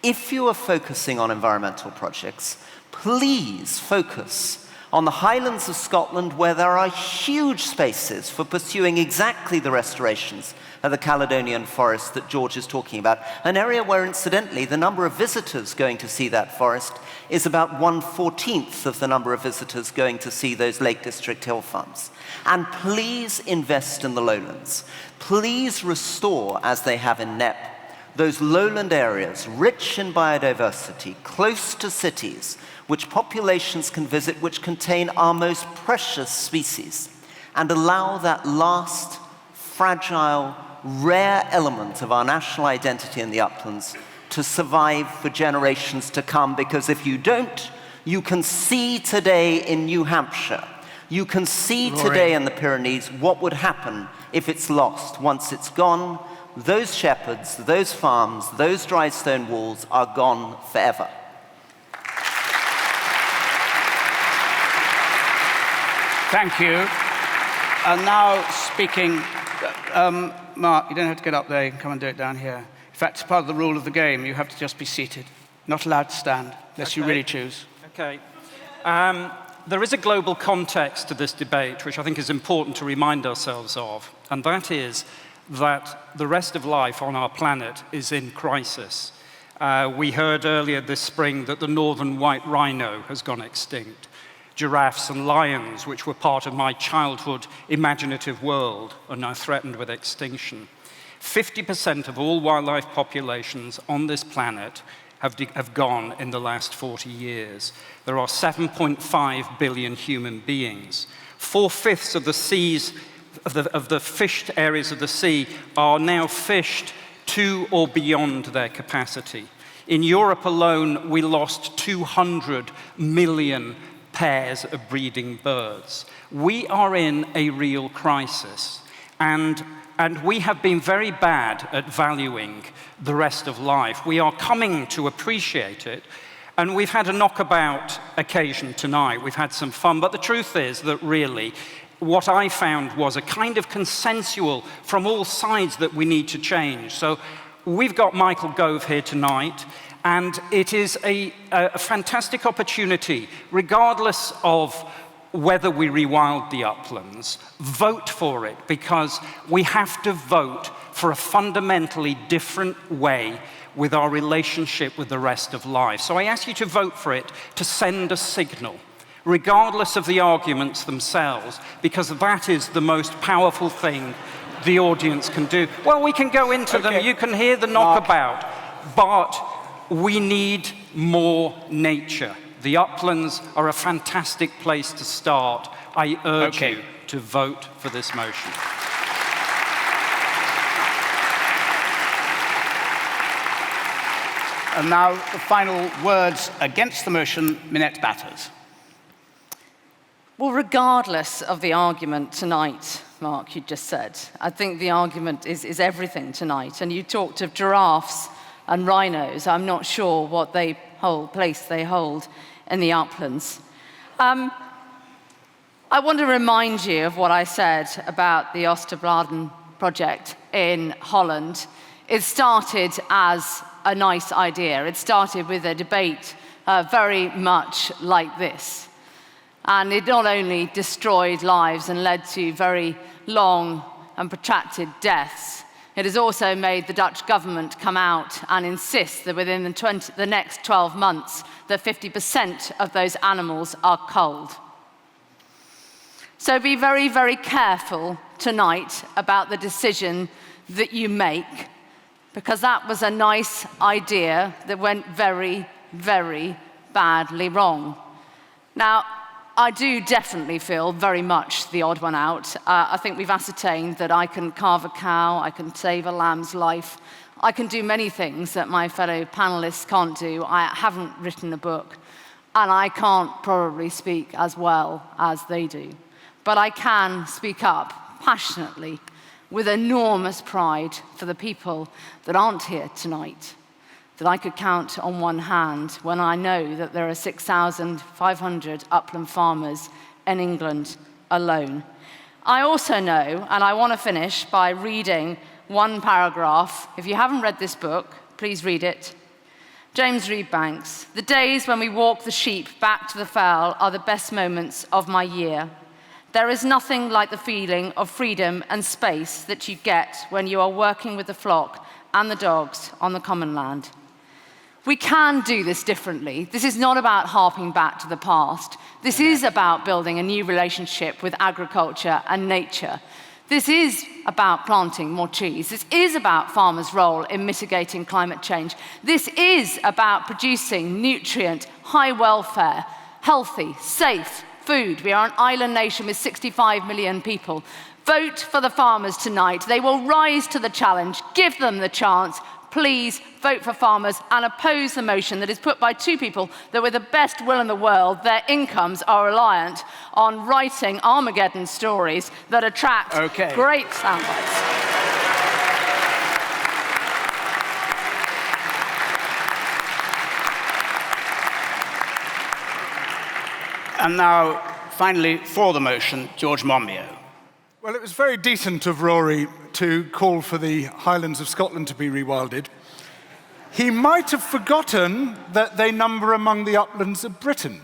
if you are focusing on environmental projects, please focus on the Highlands of Scotland, where there are huge spaces for pursuing exactly the restorations of the Caledonian forest that George is talking about, an area where, incidentally, the number of visitors going to see that forest is about 1/14 of the number of visitors going to see those Lake District hill farms. And please invest in the lowlands. Please restore, as they have in Knepp, those lowland areas rich in biodiversity, close to cities, which populations can visit, which contain our most precious species, and allow that last, fragile, rare element of our national identity in the uplands to survive for generations to come, because if you don't, you can see today in New Hampshire, you can see today in the Pyrenees what would happen if it's lost. Once it's gone, those shepherds, those farms, those dry stone walls are gone forever. Thank you. And now speaking, Mark, you don't have to get up there, you can come and do it down here. In fact, it's part of the rule of the game, you have to just be seated. Not allowed to stand, unless you really choose. Okay. There is a global context to this debate, which I think is important to remind ourselves of, and that is that the rest of life on our planet is in crisis. We heard earlier this spring that the northern white rhino has gone extinct. Giraffes and lions, which were part of my childhood imaginative world, are now threatened with extinction. 50% of all wildlife populations on this planet have gone in the last 40 years. There are 7.5 billion human beings. 4/5 of the seas, of the fished areas of the sea, are now fished to or beyond their capacity. In Europe alone, we lost 200 million pairs of breeding birds. We are in a real crisis, and we have been very bad at valuing the rest of life. We are coming to appreciate it, and we've had a knockabout occasion tonight. We've had some fun, but the truth is that really what I found was a kind of consensual from all sides that we need to change. So we've got Michael Gove here tonight, and it is a fantastic opportunity, regardless of whether we rewild the uplands, vote for it, because we have to vote for a fundamentally different way with our relationship with the rest of life. So I ask you to vote for it to send a signal, regardless of the arguments themselves, because that is the most powerful thing the audience can do. Well, we can go into them, you can hear the knockabout, but we need more nature. The uplands are a fantastic place to start. I urge you to vote for this motion. And now the final words against the motion, Minette Batters. Well, regardless of the argument tonight, Mark, you just said, I think the argument is everything tonight. And you talked of giraffes and rhinos. I'm not sure what place they hold in the uplands. I want to remind you of what I said about the Oosterbladen project in Holland. It started as a nice idea. It started with a debate very much like this. And it not only destroyed lives and led to very long and protracted deaths, it has also made the Dutch government come out and insist that within the next 12 months, that 50% of those animals are culled. So be very, very careful tonight about the decision that you make, because that was a nice idea that went very, very badly wrong. Now, I do definitely feel very much the odd one out. I think we've ascertained that I can carve a cow, I can save a lamb's life, I can do many things that my fellow panelists can't do. I haven't written a book, and I can't probably speak as well as they do. But I can speak up passionately with enormous pride for the people that aren't here tonight, that I could count on one hand when I know that there are 6,500 upland farmers in England alone. I also know, and I want to finish by reading one paragraph. If you haven't read this book, please read it. James Reed Banks, "The days when we walk the sheep back to the fowl are the best moments of my year. There is nothing like the feeling of freedom and space that you get when you are working with the flock and the dogs on the common land." We can do this differently. This is not about harping back to the past. This is about building a new relationship with agriculture and nature. This is about planting more trees. This is about farmers' role in mitigating climate change. This is about producing nutrient, high welfare, healthy, safe food. We are an island nation with 65 million people. Vote for the farmers tonight. They will rise to the challenge. Give them the chance. Please vote for farmers and oppose the motion that is put by two people that, with the best will in the world, their incomes are reliant on writing Armageddon stories that attract great soundbites. And now, finally, for the motion, George Monbiot. Well, it was very decent of Rory to call for the Highlands of Scotland to be rewilded. He might have forgotten that they number among the uplands of Britain.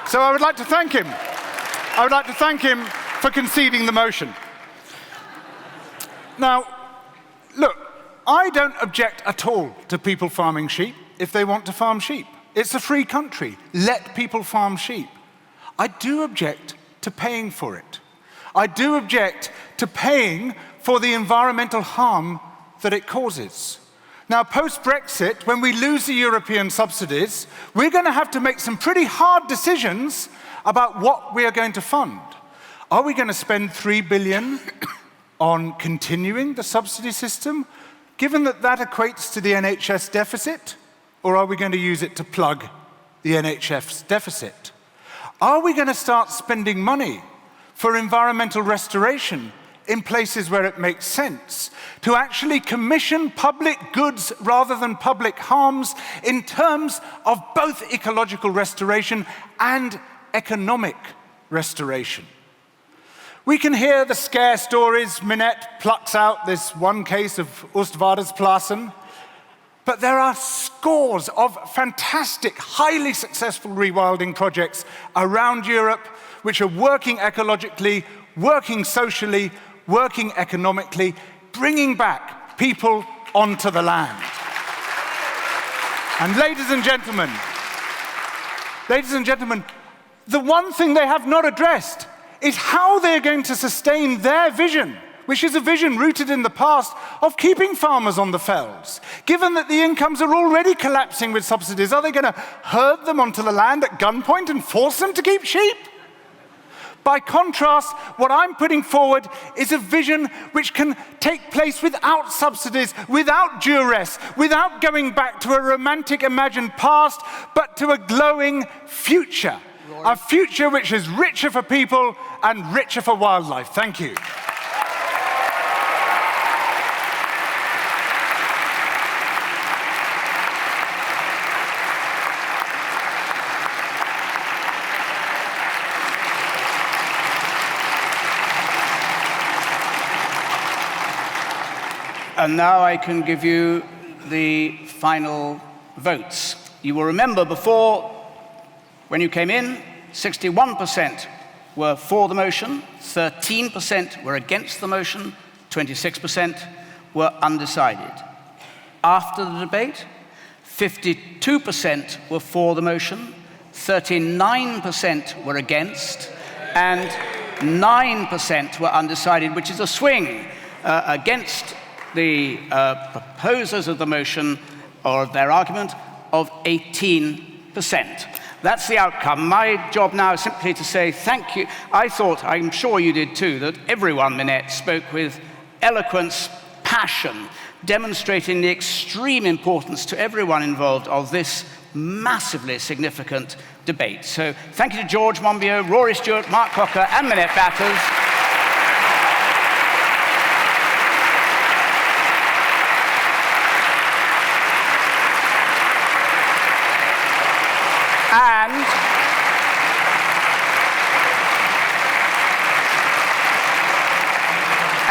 So I would like to thank him. I would like to thank him for conceding the motion. Now, look, I don't object at all to people farming sheep if they want to farm sheep. It's a free country. Let people farm sheep. I do object to paying for it. I do object to paying for the environmental harm that it causes. Now, post-Brexit, when we lose the European subsidies, we're going to have to make some pretty hard decisions about what we are going to fund. Are we going to spend $3 billion on continuing the subsidy system, given that that equates to the NHS deficit? Or are we going to use it to plug the NHS deficit? Are we going to start spending money for environmental restoration in places where it makes sense, to actually commission public goods rather than public harms in terms of both ecological restoration and economic restoration? We can hear the scare stories. Minette plucks out this one case of Oostvaardersplassen. But there are scores of fantastic, highly successful rewilding projects around Europe which are working ecologically, working socially, working economically, bringing back people onto the land. And ladies and gentlemen, the one thing they have not addressed is how they're going to sustain their vision, which is a vision rooted in the past of keeping farmers on the fells. Given that the incomes are already collapsing with subsidies, are they going to herd them onto the land at gunpoint and force them to keep sheep? By contrast, what I'm putting forward is a vision which can take place without subsidies, without duress, without going back to a romantic imagined past, but to a glowing future. A future which is richer for people and richer for wildlife. Thank you. And now I can give you the final votes. You will remember before, when you came in, 61% were for the motion, 13% were against the motion, 26% were undecided. After the debate, 52% were for the motion, 39% were against, and 9% were undecided, which is a swing against the proposers of the motion or of their argument of 18%. That's the outcome. My job now is simply to say thank you. I thought, I'm sure you did too, that everyone, Minette, spoke with eloquence, passion, demonstrating the extreme importance to everyone involved of this massively significant debate. So thank you to George Monbiot, Rory Stewart, Mark Cocker, and Minette Batters.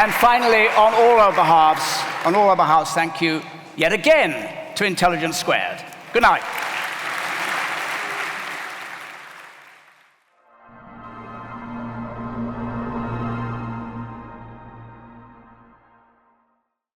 And finally, on all our behalves, thank you yet again to Intelligence Squared. Good night.